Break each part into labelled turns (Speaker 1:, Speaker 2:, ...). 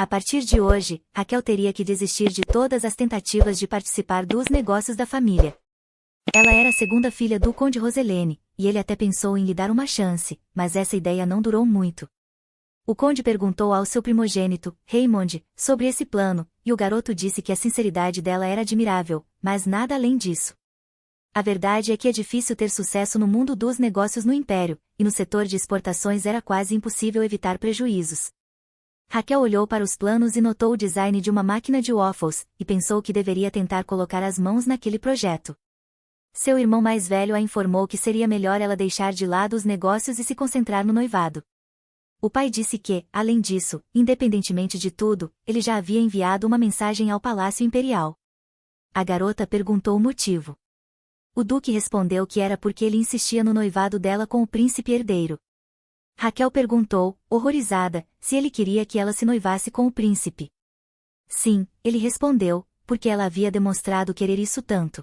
Speaker 1: A partir de hoje, Raquel teria que desistir de todas as tentativas de participar dos negócios da família. Ela era a segunda filha do conde Roselene, e ele até pensou em lhe dar uma chance, mas essa ideia não durou muito. O conde perguntou ao seu primogênito, Raymond, sobre esse plano, e o garoto disse que a sinceridade dela era admirável, mas nada além disso. A verdade é que é difícil ter sucesso no mundo dos negócios no Império, e no setor de exportações era quase impossível evitar prejuízos. Raquel olhou para os planos e notou o design de uma máquina de waffles, e pensou que deveria tentar colocar as mãos naquele projeto. Seu irmão mais velho a informou que seria melhor ela deixar de lado os negócios e se concentrar no noivado. O pai disse que, além disso, independentemente de tudo, ele já havia enviado uma mensagem ao Palácio Imperial. A garota perguntou o motivo. O duque respondeu que era porque ele insistia no noivado dela com o príncipe herdeiro. Raquel perguntou, horrorizada, se ele queria que ela se noivasse com o príncipe. Sim, ele respondeu, porque ela havia demonstrado querer isso tanto.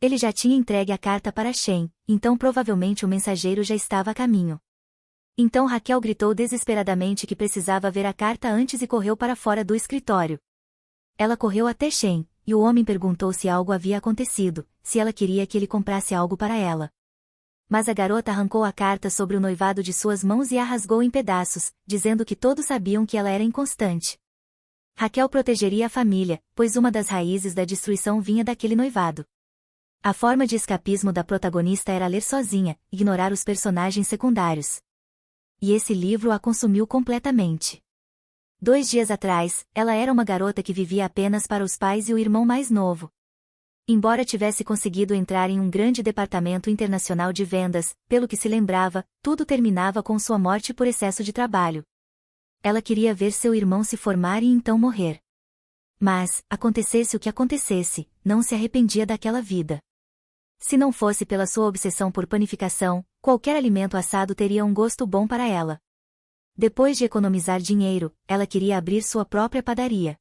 Speaker 1: Ele já tinha entregue a carta para Shen, então provavelmente o mensageiro já estava a caminho. Então Raquel gritou desesperadamente que precisava ver a carta antes e correu para fora do escritório. Ela correu até Shen, e o homem perguntou se algo havia acontecido, se ela queria que ele comprasse algo para ela. Mas a garota arrancou a carta sobre o noivado de suas mãos e a rasgou em pedaços, dizendo que todos sabiam que ela era inconstante. Raquel protegeria a família, pois uma das raízes da destruição vinha daquele noivado. A forma de escapismo da protagonista era ler sozinha, ignorar os personagens secundários. E esse livro a consumiu completamente. 2 dias atrás, ela era uma garota que vivia apenas para os pais e o irmão mais novo. Embora tivesse conseguido entrar em um grande departamento internacional de vendas, pelo que se lembrava, tudo terminava com sua morte por excesso de trabalho. Ela queria ver seu irmão se formar e então morrer. Mas, acontecesse o que acontecesse, não se arrependia daquela vida. Se não fosse pela sua obsessão por panificação, qualquer alimento assado teria um gosto bom para ela. Depois de economizar dinheiro, ela queria abrir sua própria padaria.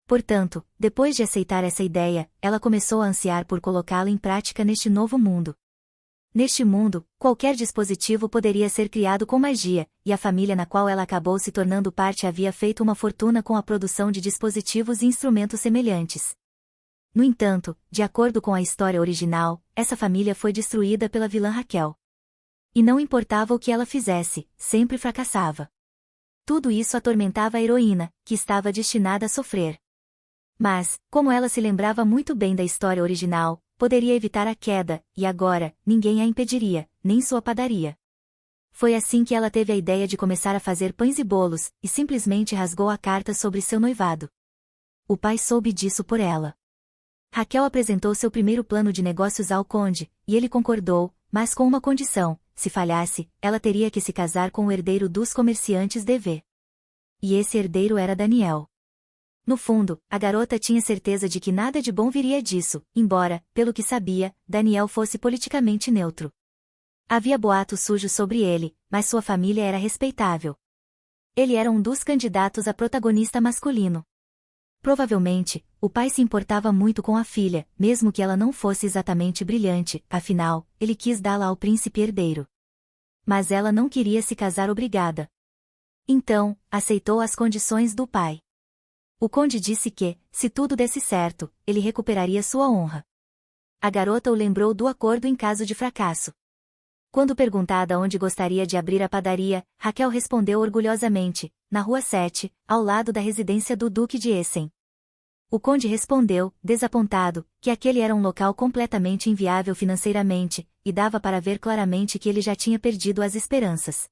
Speaker 1: Portanto, depois de aceitar essa ideia, ela começou a ansiar por colocá-la em prática neste novo mundo. Neste mundo, qualquer dispositivo poderia ser criado com magia, e a família na qual ela acabou se tornando parte havia feito uma fortuna com a produção de dispositivos e instrumentos semelhantes. No entanto, de acordo com a história original, essa família foi destruída pela vilã Raquel. E não importava o que ela fizesse, sempre fracassava. Tudo isso atormentava a heroína, que estava destinada a sofrer. Mas, como ela se lembrava muito bem da história original, poderia evitar a queda, e agora, ninguém a impediria, nem sua padaria. Foi assim que ela teve a ideia de começar a fazer pães e bolos, e simplesmente rasgou a carta sobre seu noivado. O pai soube disso por ela. Raquel apresentou seu primeiro plano de negócios ao conde, e ele concordou, mas com uma condição: se falhasse, ela teria que se casar com o herdeiro dos comerciantes D.V. E esse herdeiro era Daniel. No fundo, a garota tinha certeza de que nada de bom viria disso, embora, pelo que sabia, Daniel fosse politicamente neutro. Havia boatos sujos sobre ele, mas sua família era respeitável. Ele era um dos candidatos a protagonista masculino. Provavelmente, o pai se importava muito com a filha, mesmo que ela não fosse exatamente brilhante, afinal, ele quis dá-la ao príncipe herdeiro. Mas ela não queria se casar obrigada. Então, aceitou as condições do pai. O conde disse que, se tudo desse certo, ele recuperaria sua honra. A garota o lembrou do acordo em caso de fracasso. Quando perguntada onde gostaria de abrir a padaria, Raquel respondeu orgulhosamente, na Rua 7, ao lado da residência do Duque de Essen. O conde respondeu, desapontado, que aquele era um local completamente inviável financeiramente, e dava para ver claramente que ele já tinha perdido as esperanças.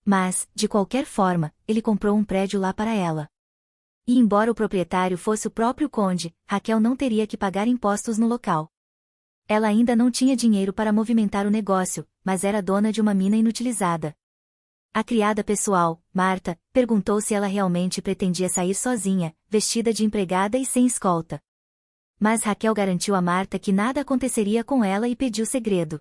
Speaker 1: Mas, de qualquer forma, ele comprou um prédio lá para ela. E embora o proprietário fosse o próprio conde, Raquel não teria que pagar impostos no local. Ela ainda não tinha dinheiro para movimentar o negócio, mas era dona de uma mina inutilizada. A criada pessoal, Marta, perguntou se ela realmente pretendia sair sozinha, vestida de empregada e sem escolta. Mas Raquel garantiu a Marta que nada aconteceria com ela e pediu segredo.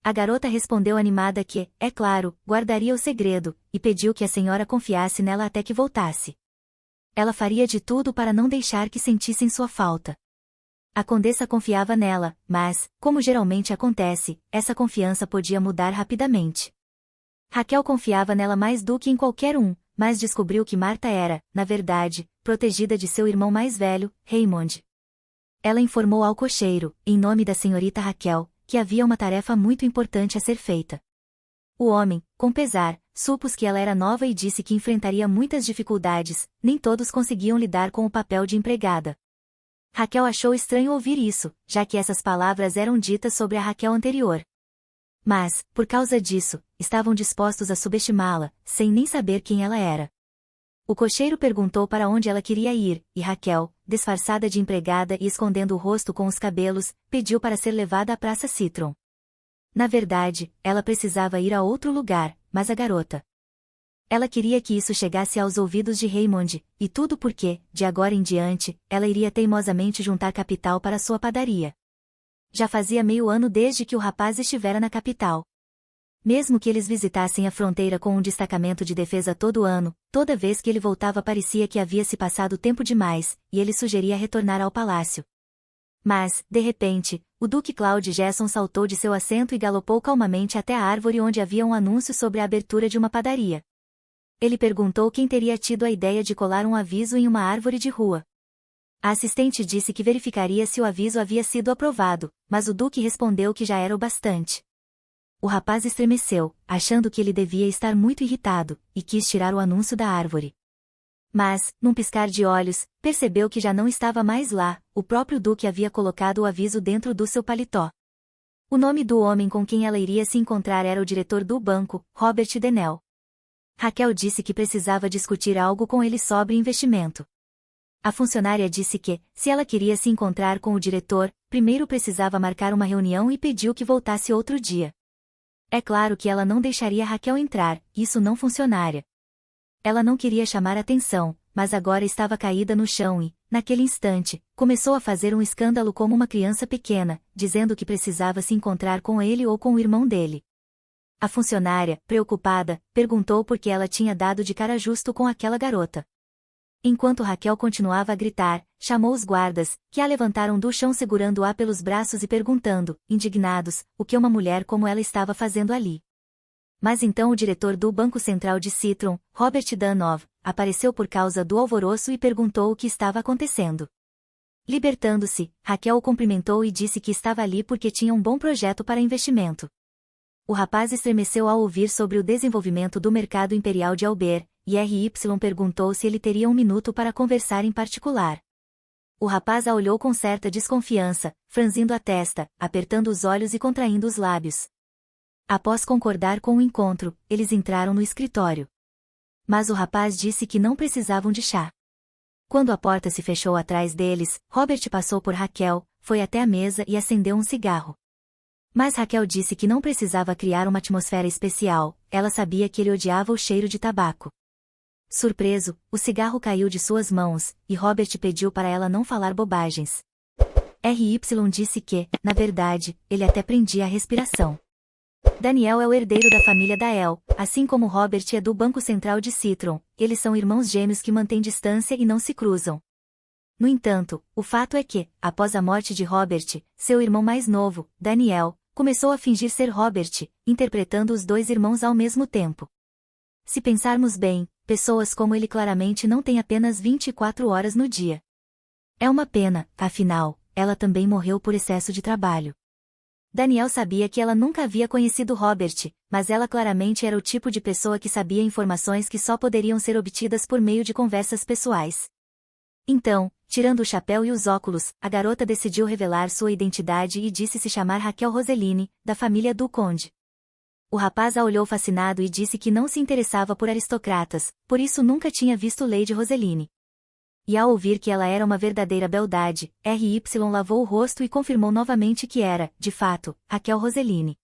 Speaker 1: A garota respondeu animada que, é claro, guardaria o segredo, e pediu que a senhora confiasse nela até que voltasse. Ela faria de tudo para não deixar que sentissem sua falta. A condessa confiava nela, mas, como geralmente acontece, essa confiança podia mudar rapidamente. Raquel confiava nela mais do que em qualquer um, mas descobriu que Marta era, na verdade, protegida de seu irmão mais velho, Raymond. Ela informou ao cocheiro, em nome da senhorita Raquel, que havia uma tarefa muito importante a ser feita. O homem, com pesar, supôs que ela era nova e disse que enfrentaria muitas dificuldades, nem todos conseguiam lidar com o papel de empregada. Raquel achou estranho ouvir isso, já que essas palavras eram ditas sobre a Raquel anterior. Mas, por causa disso, estavam dispostos a subestimá-la, sem nem saber quem ela era. O cocheiro perguntou para onde ela queria ir, e Raquel, disfarçada de empregada e escondendo o rosto com os cabelos, pediu para ser levada à Praça Citron. Na verdade, ela precisava ir a outro lugar, mas a garota. Ela queria que isso chegasse aos ouvidos de Raymond, e tudo porque, de agora em diante, ela iria teimosamente juntar capital para sua padaria. Já fazia meio ano desde que o rapaz estivera na capital. Mesmo que eles visitassem a fronteira com um destacamento de defesa todo ano, toda vez que ele voltava parecia que havia se passado tempo demais, e ele sugeria retornar ao palácio. Mas, de repente, o Duque Claude Gerson saltou de seu assento e galopou calmamente até a árvore onde havia um anúncio sobre a abertura de uma padaria. Ele perguntou quem teria tido a ideia de colar um aviso em uma árvore de rua. A assistente disse que verificaria se o aviso havia sido aprovado, mas o Duque respondeu que já era o bastante. O rapaz estremeceu, achando que ele devia estar muito irritado, e quis tirar o anúncio da árvore. Mas, num piscar de olhos, percebeu que já não estava mais lá, o próprio Duque havia colocado o aviso dentro do seu paletó. O nome do homem com quem ela iria se encontrar era o diretor do banco, Robert Denel. Raquel disse que precisava discutir algo com ele sobre investimento. A funcionária disse que, se ela queria se encontrar com o diretor, primeiro precisava marcar uma reunião e pediu que voltasse outro dia. É claro que ela não deixaria Raquel entrar, isso não funcionaria. Ela não queria chamar atenção, mas agora estava caída no chão e, naquele instante, começou a fazer um escândalo como uma criança pequena, dizendo que precisava se encontrar com ele ou com o irmão dele. A funcionária, preocupada, perguntou por que ela tinha dado de cara justo com aquela garota. Enquanto Raquel continuava a gritar, chamou os guardas, que a levantaram do chão segurando-a pelos braços e perguntando, indignados, o que uma mulher como ela estava fazendo ali. Mas então o diretor do Banco Central de Citron, Robert Danov, apareceu por causa do alvoroço e perguntou o que estava acontecendo. Libertando-se, Raquel o cumprimentou e disse que estava ali porque tinha um bom projeto para investimento. O rapaz estremeceu ao ouvir sobre o desenvolvimento do mercado imperial de Albert, e R.Y. perguntou se ele teria um minuto para conversar em particular. O rapaz a olhou com certa desconfiança, franzindo a testa, apertando os olhos e contraindo os lábios. Após concordar com o encontro, eles entraram no escritório. Mas o rapaz disse que não precisavam de chá. Quando a porta se fechou atrás deles, Robert passou por Raquel, foi até a mesa e acendeu um cigarro. Mas Raquel disse que não precisava criar uma atmosfera especial, ela sabia que ele odiava o cheiro de tabaco. Surpreso, o cigarro caiu de suas mãos, e Robert pediu para ela não falar bobagens. R.Y. disse que, na verdade, ele até prendia a respiração. Daniel é o herdeiro da família Dael, assim como Robert é do Banco Central de Citron, eles são irmãos gêmeos que mantêm distância e não se cruzam. No entanto, o fato é que, após a morte de Robert, seu irmão mais novo, Daniel, começou a fingir ser Robert, interpretando os dois irmãos ao mesmo tempo. Se pensarmos bem, pessoas como ele claramente não têm apenas 24 horas no dia. É uma pena, afinal, ela também morreu por excesso de trabalho. Daniel sabia que ela nunca havia conhecido Robert, mas ela claramente era o tipo de pessoa que sabia informações que só poderiam ser obtidas por meio de conversas pessoais. Então, tirando o chapéu e os óculos, a garota decidiu revelar sua identidade e disse se chamar Raquel Roseline, da família do Conde. O rapaz a olhou fascinado e disse que não se interessava por aristocratas, por isso nunca tinha visto Lady Roseline. E ao ouvir que ela era uma verdadeira beldade, R.Y. lavou o rosto e confirmou novamente que era, de fato, Raquel Roseline.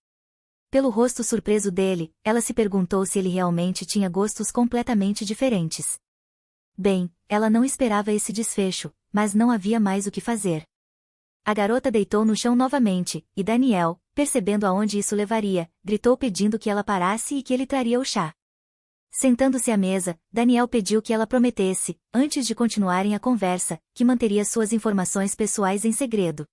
Speaker 1: Pelo rosto surpreso dele, ela se perguntou se ele realmente tinha gostos completamente diferentes. Bem, ela não esperava esse desfecho, mas não havia mais o que fazer. A garota deitou no chão novamente, e Daniel, percebendo aonde isso levaria, gritou pedindo que ela parasse e que ele traria o chá. Sentando-se à mesa, Daniel pediu que ela prometesse, antes de continuarem a conversa, que manteria suas informações pessoais em segredo.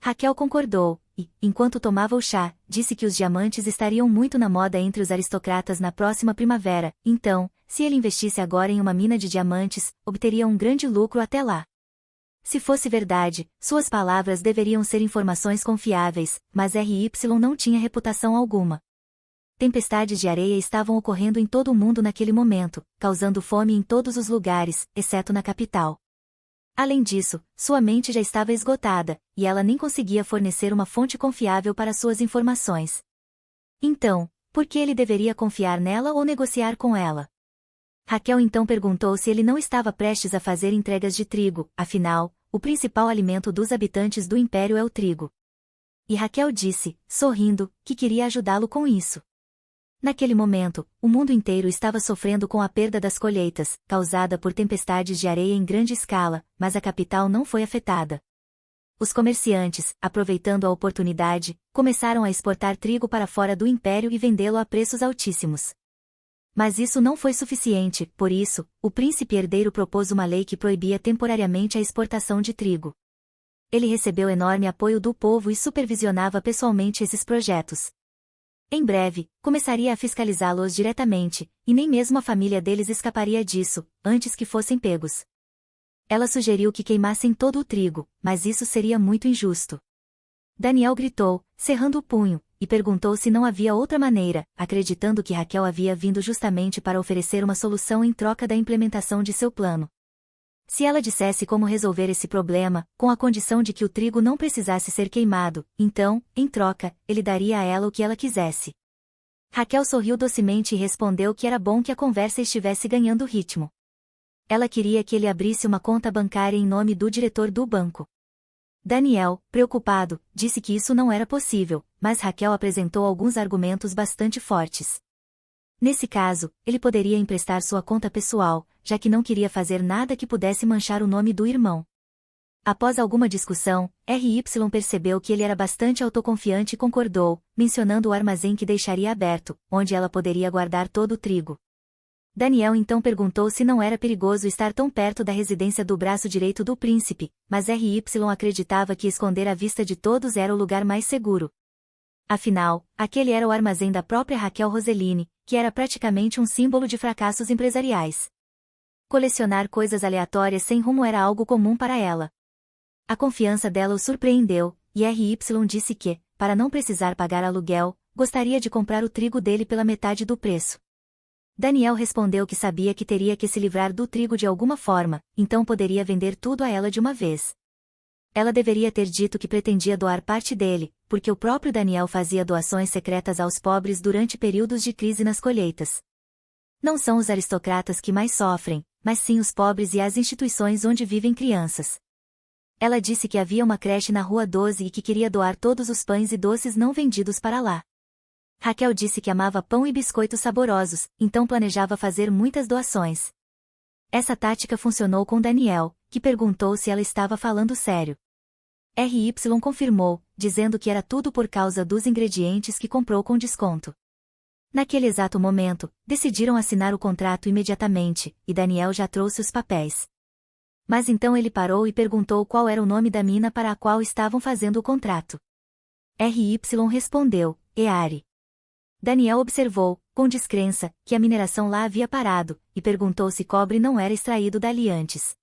Speaker 1: Raquel concordou, e, enquanto tomava o chá, disse que os diamantes estariam muito na moda entre os aristocratas na próxima primavera, então, se ele investisse agora em uma mina de diamantes, obteria um grande lucro até lá. Se fosse verdade, suas palavras deveriam ser informações confiáveis, mas RY não tinha reputação alguma. Tempestades de areia estavam ocorrendo em todo o mundo naquele momento, causando fome em todos os lugares, exceto na capital. Além disso, sua mente já estava esgotada, e ela nem conseguia fornecer uma fonte confiável para suas informações. Então, por que ele deveria confiar nela ou negociar com ela? Raquel então perguntou se ele não estava prestes a fazer entregas de trigo, afinal, o principal alimento dos habitantes do Império é o trigo. E Raquel disse, sorrindo, que queria ajudá-lo com isso. Naquele momento, o mundo inteiro estava sofrendo com a perda das colheitas, causada por tempestades de areia em grande escala, mas a capital não foi afetada. Os comerciantes, aproveitando a oportunidade, começaram a exportar trigo para fora do império e vendê-lo a preços altíssimos. Mas isso não foi suficiente, por isso, o príncipe herdeiro propôs uma lei que proibia temporariamente a exportação de trigo. Ele recebeu enorme apoio do povo e supervisionava pessoalmente esses projetos. Em breve, começaria a fiscalizá-los diretamente, e nem mesmo a família deles escaparia disso, antes que fossem pegos. Ela sugeriu que queimassem todo o trigo, mas isso seria muito injusto. Daniel gritou, cerrando o punho, e perguntou se não havia outra maneira, acreditando que Raquel havia vindo justamente para oferecer uma solução em troca da implementação de seu plano. Se ela dissesse como resolver esse problema, com a condição de que o trigo não precisasse ser queimado, então, em troca, ele daria a ela o que ela quisesse. Raquel sorriu docemente e respondeu que era bom que a conversa estivesse ganhando ritmo. Ela queria que ele abrisse uma conta bancária em nome do diretor do banco. Daniel, preocupado, disse que isso não era possível, mas Raquel apresentou alguns argumentos bastante fortes. Nesse caso, ele poderia emprestar sua conta pessoal, já que não queria fazer nada que pudesse manchar o nome do irmão. Após alguma discussão, RY percebeu que ele era bastante autoconfiante e concordou, mencionando o armazém que deixaria aberto, onde ela poderia guardar todo o trigo. Daniel então perguntou se não era perigoso estar tão perto da residência do braço direito do príncipe, mas RY acreditava que esconder a vista de todos era o lugar mais seguro. Afinal, aquele era o armazém da própria Raquel Roseline, que era praticamente um símbolo de fracassos empresariais. Colecionar coisas aleatórias sem rumo era algo comum para ela. A confiança dela o surpreendeu, e RY disse que, para não precisar pagar aluguel, gostaria de comprar o trigo dele pela metade do preço. Daniel respondeu que sabia que teria que se livrar do trigo de alguma forma, então poderia vender tudo a ela de uma vez. Ela deveria ter dito que pretendia doar parte dele, porque o próprio Daniel fazia doações secretas aos pobres durante períodos de crise nas colheitas. Não são os aristocratas que mais sofrem, mas sim os pobres e as instituições onde vivem crianças. Ela disse que havia uma creche na Rua 12 e que queria doar todos os pães e doces não vendidos para lá. Raquel disse que amava pão e biscoitos saborosos, então planejava fazer muitas doações. Essa tática funcionou com Daniel, que perguntou se ela estava falando sério. RY confirmou, dizendo que era tudo por causa dos ingredientes que comprou com desconto. Naquele exato momento, decidiram assinar o contrato imediatamente, e Daniel já trouxe os papéis. Mas então ele parou e perguntou qual era o nome da mina para a qual estavam fazendo o contrato. RY respondeu, Eari. Daniel observou, com descrença, que a mineração lá havia parado, e perguntou se cobre não era extraído dali antes.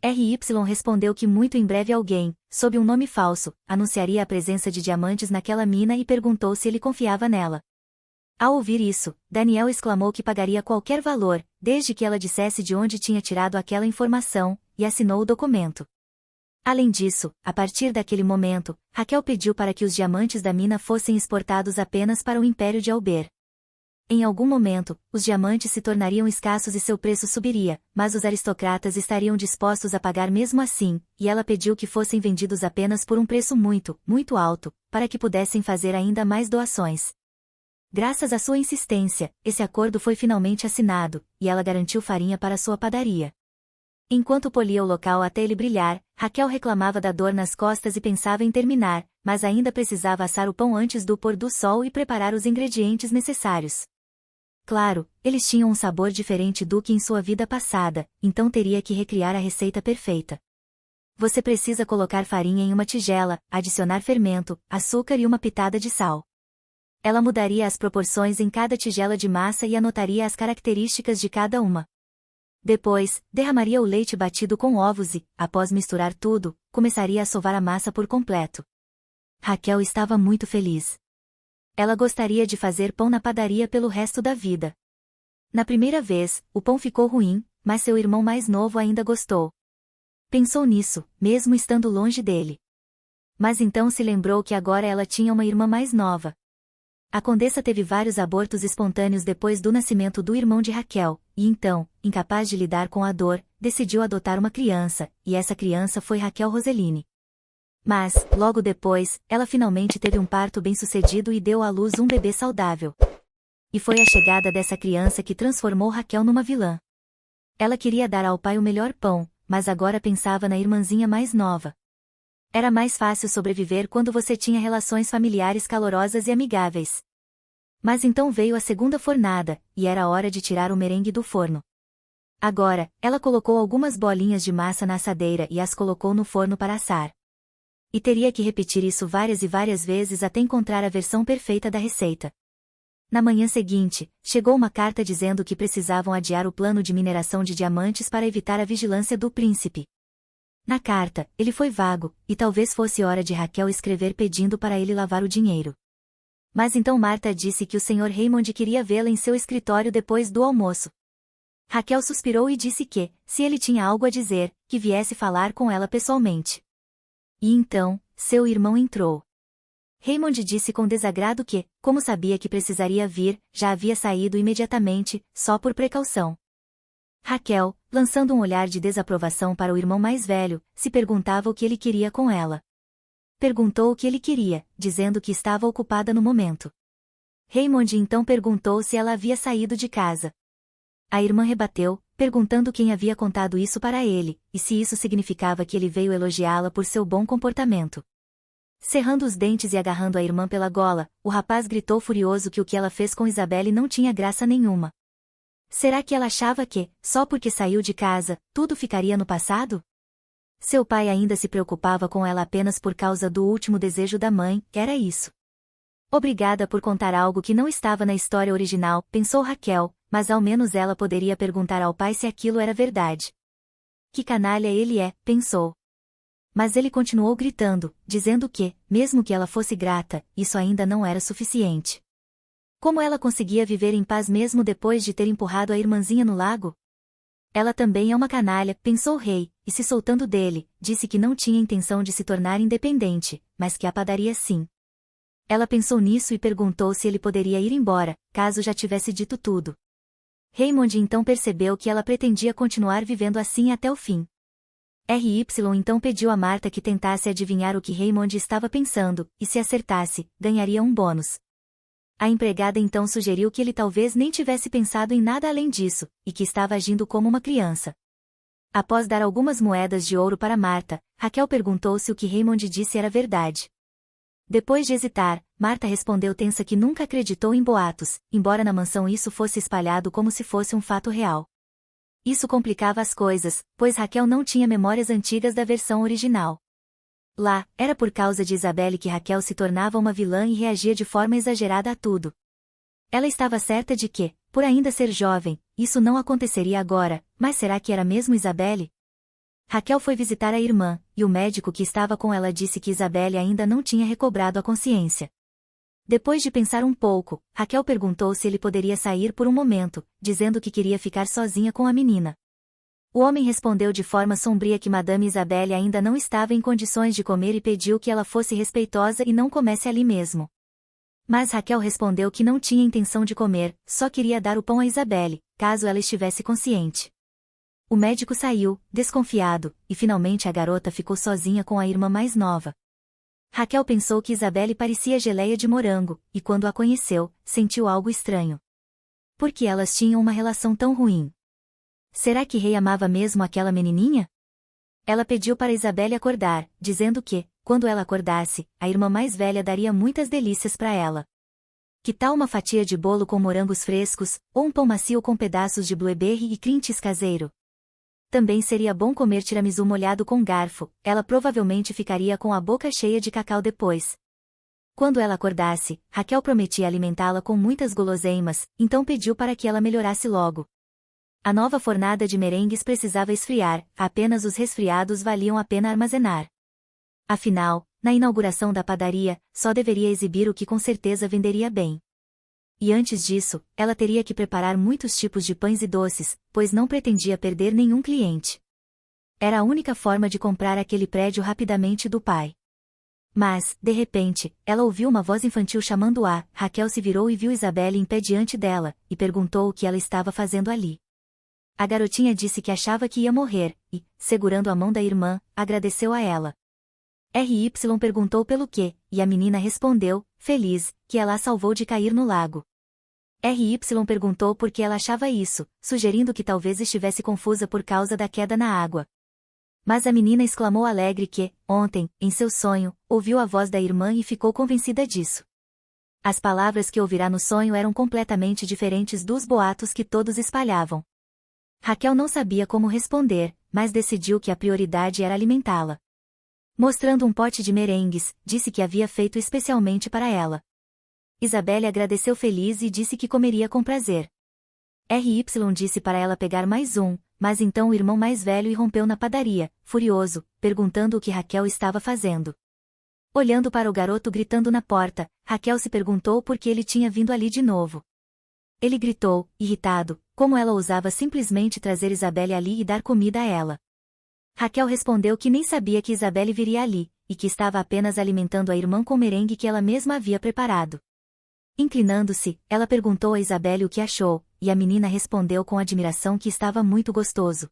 Speaker 1: RY respondeu que muito em breve alguém, sob um nome falso, anunciaria a presença de diamantes naquela mina e perguntou se ele confiava nela. Ao ouvir isso, Daniel exclamou que pagaria qualquer valor, desde que ela dissesse de onde tinha tirado aquela informação, e assinou o documento. Além disso, a partir daquele momento, Raquel pediu para que os diamantes da mina fossem exportados apenas para o Império de Alber. Em algum momento, os diamantes se tornariam escassos e seu preço subiria, mas os aristocratas estariam dispostos a pagar mesmo assim, e ela pediu que fossem vendidos apenas por um preço muito, muito alto, para que pudessem fazer ainda mais doações. Graças à sua insistência, esse acordo foi finalmente assinado, e ela garantiu farinha para sua padaria. Enquanto polia o local até ele brilhar, Raquel reclamava da dor nas costas e pensava em terminar, mas ainda precisava assar o pão antes do pôr do sol e preparar os ingredientes necessários. Claro, eles tinham um sabor diferente do que em sua vida passada, então teria que recriar a receita perfeita. Você precisa colocar farinha em uma tigela, adicionar fermento, açúcar e uma pitada de sal. Ela mudaria as proporções em cada tigela de massa e anotaria as características de cada uma. Depois, derramaria o leite batido com ovos e, após misturar tudo, começaria a sovar a massa por completo. Raquel estava muito feliz. Ela gostaria de fazer pão na padaria pelo resto da vida. Na primeira vez, o pão ficou ruim, mas seu irmão mais novo ainda gostou. Pensou nisso, mesmo estando longe dele. Mas então se lembrou que agora ela tinha uma irmã mais nova. A condessa teve vários abortos espontâneos depois do nascimento do irmão de Raquel, e então, incapaz de lidar com a dor, decidiu adotar uma criança, e essa criança foi Raquel Roseline. Mas, logo depois, ela finalmente teve um parto bem-sucedido e deu à luz um bebê saudável. E foi a chegada dessa criança que transformou Raquel numa vilã. Ela queria dar ao pai o melhor pão, mas agora pensava na irmãzinha mais nova. Era mais fácil sobreviver quando você tinha relações familiares calorosas e amigáveis. Mas então veio a segunda fornada, e era hora de tirar o merengue do forno. Agora, ela colocou algumas bolinhas de massa na assadeira e as colocou no forno para assar. E teria que repetir isso várias e várias vezes até encontrar a versão perfeita da receita. Na manhã seguinte, chegou uma carta dizendo que precisavam adiar o plano de mineração de diamantes para evitar a vigilância do príncipe. Na carta, ele foi vago, e talvez fosse hora de Raquel escrever pedindo para ele lavar o dinheiro. Mas então Marta disse que o Sr. Raymond queria vê-la em seu escritório depois do almoço. Raquel suspirou e disse que, se ele tinha algo a dizer, que viesse falar com ela pessoalmente. E então, seu irmão entrou. Raymond disse com desagrado que, como sabia que precisaria vir, já havia saído imediatamente, só por precaução. Raquel, lançando um olhar de desaprovação para o irmão mais velho, se perguntava o que ele queria com ela. Perguntou o que ele queria, dizendo que estava ocupada no momento. Raymond então perguntou se ela havia saído de casa. A irmã rebateu, perguntando quem havia contado isso para ele, e se isso significava que ele veio elogiá-la por seu bom comportamento. Cerrando os dentes e agarrando a irmã pela gola, o rapaz gritou furioso que o que ela fez com Isabelle não tinha graça nenhuma. Será que ela achava que, só porque saiu de casa, tudo ficaria no passado? Seu pai ainda se preocupava com ela apenas por causa do último desejo da mãe, era isso. Obrigada por contar algo que não estava na história original, pensou Raquel, mas ao menos ela poderia perguntar ao pai se aquilo era verdade. Que canalha ele é, pensou. Mas ele continuou gritando, dizendo que, mesmo que ela fosse grata, isso ainda não era suficiente. Como ela conseguia viver em paz mesmo depois de ter empurrado a irmãzinha no lago? Ela também é uma canalha, pensou o rei, e se soltando dele, disse que não tinha intenção de se tornar independente, mas que a padaria sim. Ela pensou nisso e perguntou se ele poderia ir embora, caso já tivesse dito tudo. Raymond então percebeu que ela pretendia continuar vivendo assim até o fim. RY então pediu a Marta que tentasse adivinhar o que Raymond estava pensando, e se acertasse, ganharia um bônus. A empregada então sugeriu que ele talvez nem tivesse pensado em nada além disso, e que estava agindo como uma criança. Após dar algumas moedas de ouro para Marta, Raquel perguntou se o que Raymond disse era verdade. Depois de hesitar, Marta respondeu tensa que nunca acreditou em boatos, embora na mansão isso fosse espalhado como se fosse um fato real. Isso complicava as coisas, pois Raquel não tinha memórias antigas da versão original. Lá, era por causa de Isabelle que Raquel se tornava uma vilã e reagia de forma exagerada a tudo. Ela estava certa de que, por ainda ser jovem, isso não aconteceria agora, mas será que era mesmo Isabelle? Raquel foi visitar a irmã, e o médico que estava com ela disse que Isabelle ainda não tinha recobrado a consciência. Depois de pensar um pouco, Raquel perguntou se ele poderia sair por um momento, dizendo que queria ficar sozinha com a menina. O homem respondeu de forma sombria que Madame Isabelle ainda não estava em condições de comer e pediu que ela fosse respeitosa e não comesse ali mesmo. Mas Raquel respondeu que não tinha intenção de comer, só queria dar o pão a Isabelle, caso ela estivesse consciente. O médico saiu, desconfiado, e finalmente a garota ficou sozinha com a irmã mais nova. Raquel pensou que Isabelle parecia geleia de morango, e quando a conheceu, sentiu algo estranho. Por que elas tinham uma relação tão ruim? Será que Rei amava mesmo aquela menininha? Ela pediu para Isabelle acordar, dizendo que, quando ela acordasse, a irmã mais velha daria muitas delícias para ela. Que tal uma fatia de bolo com morangos frescos, ou um pão macio com pedaços de blueberry e cream cheese caseiro? também seria bom comer tiramisu molhado com garfo, ela provavelmente ficaria com a boca cheia de cacau depois. Quando ela acordasse, Raquel prometia alimentá-la com muitas guloseimas, então pediu para que ela melhorasse logo. A nova fornada de merengues precisava esfriar, apenas os resfriados valiam a pena armazenar. Afinal, na inauguração da padaria, só deveria exibir o que com certeza venderia bem. E antes disso, ela teria que preparar muitos tipos de pães e doces, pois não pretendia perder nenhum cliente. Era a única forma de comprar aquele prédio rapidamente do pai. Mas, de repente, ela ouviu uma voz infantil chamando-a. Raquel se virou e viu Isabelle em pé diante dela, e perguntou o que ela estava fazendo ali. A garotinha disse que achava que ia morrer, e, segurando a mão da irmã, agradeceu a ela. RY perguntou pelo quê, e a menina respondeu, feliz, que ela a salvou de cair no lago. RY perguntou por que ela achava isso, sugerindo que talvez estivesse confusa por causa da queda na água. Mas a menina exclamou alegre que, ontem, em seu sonho, ouviu a voz da irmã e ficou convencida disso. As palavras que ouvirá no sonho eram completamente diferentes dos boatos que todos espalhavam. Raquel não sabia como responder, mas decidiu que a prioridade era alimentá-la. Mostrando um pote de merengues, disse que havia feito especialmente para ela. Isabelle agradeceu feliz e disse que comeria com prazer. RY disse para ela pegar mais um, mas então o irmão mais velho irrompeu na padaria, furioso, perguntando o que Raquel estava fazendo. Olhando para o garoto gritando na porta, Raquel se perguntou por que ele tinha vindo ali de novo. Ele gritou, irritado, como ela ousava simplesmente trazer Isabelle ali e dar comida a ela. Raquel respondeu que nem sabia que Isabelle viria ali, e que estava apenas alimentando a irmã com merengue que ela mesma havia preparado. Inclinando-se, ela perguntou a Isabelle o que achou, e a menina respondeu com admiração que estava muito gostoso.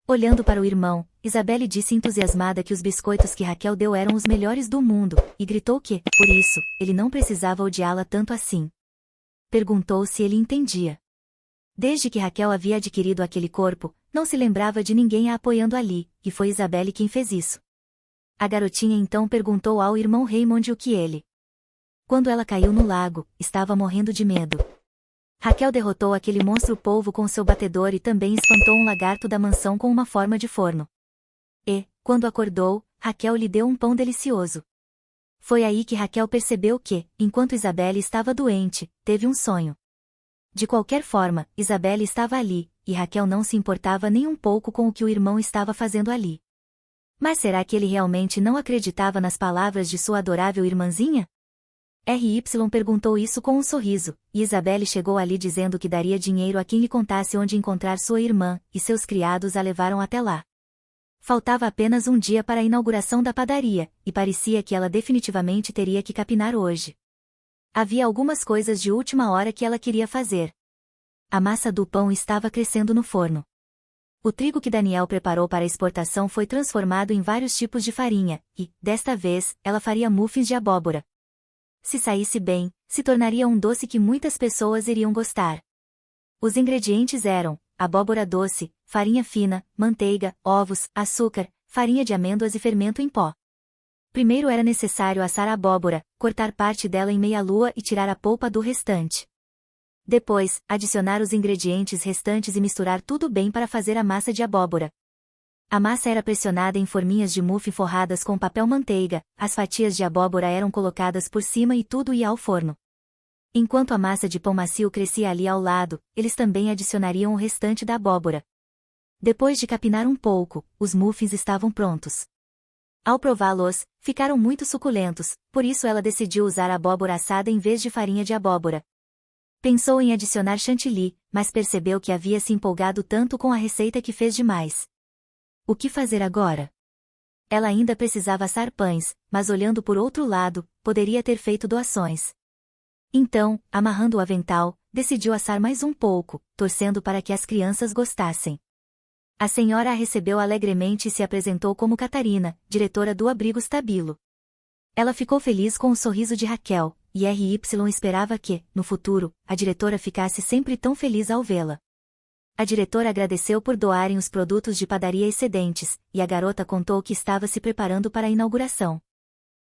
Speaker 1: Olhando para o irmão, Isabelle disse entusiasmada que os biscoitos que Raquel deu eram os melhores do mundo, e gritou que, por isso, ele não precisava odiá-la tanto assim. Perguntou se ele entendia. Desde que Raquel havia adquirido aquele corpo, não se lembrava de ninguém a apoiando ali, e foi Isabelle quem fez isso. A garotinha então perguntou ao irmão Raymond o que ele. Quando ela caiu no lago, estava morrendo de medo. Raquel derrotou aquele monstro polvo com seu batedor e também espantou um lagarto da mansão com uma forma de forno. E, quando acordou, Raquel lhe deu um pão delicioso. Foi aí que Raquel percebeu que, enquanto Isabelle estava doente, teve um sonho. De qualquer forma, Isabelle estava ali, e Raquel não se importava nem um pouco com o que o irmão estava fazendo ali. Mas será que ele realmente não acreditava nas palavras de sua adorável irmãzinha? RY perguntou isso com um sorriso, e Isabelle chegou ali dizendo que daria dinheiro a quem lhe contasse onde encontrar sua irmã, e seus criados a levaram até lá. Faltava apenas um dia para a inauguração da padaria, e parecia que ela definitivamente teria que capinar hoje. Havia algumas coisas de última hora que ela queria fazer. A massa do pão estava crescendo no forno. O trigo que Daniel preparou para a exportação foi transformado em vários tipos de farinha, e, desta vez, ela faria muffins de abóbora. Se saísse bem, se tornaria um doce que muitas pessoas iriam gostar. Os ingredientes eram abóbora doce, farinha fina, manteiga, ovos, açúcar, farinha de amêndoas e fermento em pó. Primeiro era necessário assar a abóbora, cortar parte dela em meia-lua e tirar a polpa do restante. Depois, adicionar os ingredientes restantes e misturar tudo bem para fazer a massa de abóbora. A massa era pressionada em forminhas de muffin forradas com papel manteiga, as fatias de abóbora eram colocadas por cima e tudo ia ao forno. Enquanto a massa de pão macio crescia ali ao lado, eles também adicionariam o restante da abóbora. Depois de capinar um pouco, os muffins estavam prontos. Ao prová-los, ficaram muito suculentos, por isso ela decidiu usar abóbora assada em vez de farinha de abóbora. Pensou em adicionar chantilly, mas percebeu que havia se empolgado tanto com a receita que fez demais. O que fazer agora? Ela ainda precisava assar pães, mas olhando por outro lado, poderia ter feito doações. Então, amarrando o avental, decidiu assar mais um pouco, torcendo para que as crianças gostassem. A senhora a recebeu alegremente e se apresentou como Catarina, diretora do abrigo Stabilo. Ela ficou feliz com o sorriso de Raquel, e RY esperava que, no futuro, a diretora ficasse sempre tão feliz ao vê-la. A diretora agradeceu por doarem os produtos de padaria excedentes, e a garota contou que estava se preparando para a inauguração.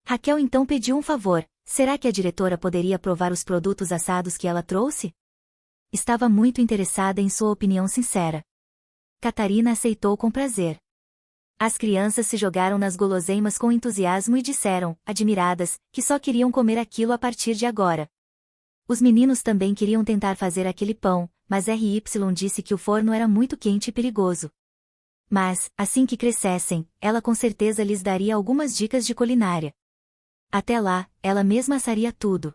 Speaker 1: Raquel então pediu um favor: será que a diretora poderia provar os produtos assados que ela trouxe? Estava muito interessada em sua opinião sincera. Catarina aceitou com prazer. As crianças se jogaram nas guloseimas com entusiasmo e disseram, admiradas, que só queriam comer aquilo a partir de agora. Os meninos também queriam tentar fazer aquele pão, mas RY disse que o forno era muito quente e perigoso. Mas, assim que crescessem, ela com certeza lhes daria algumas dicas de culinária. Até lá, ela mesma assaria tudo.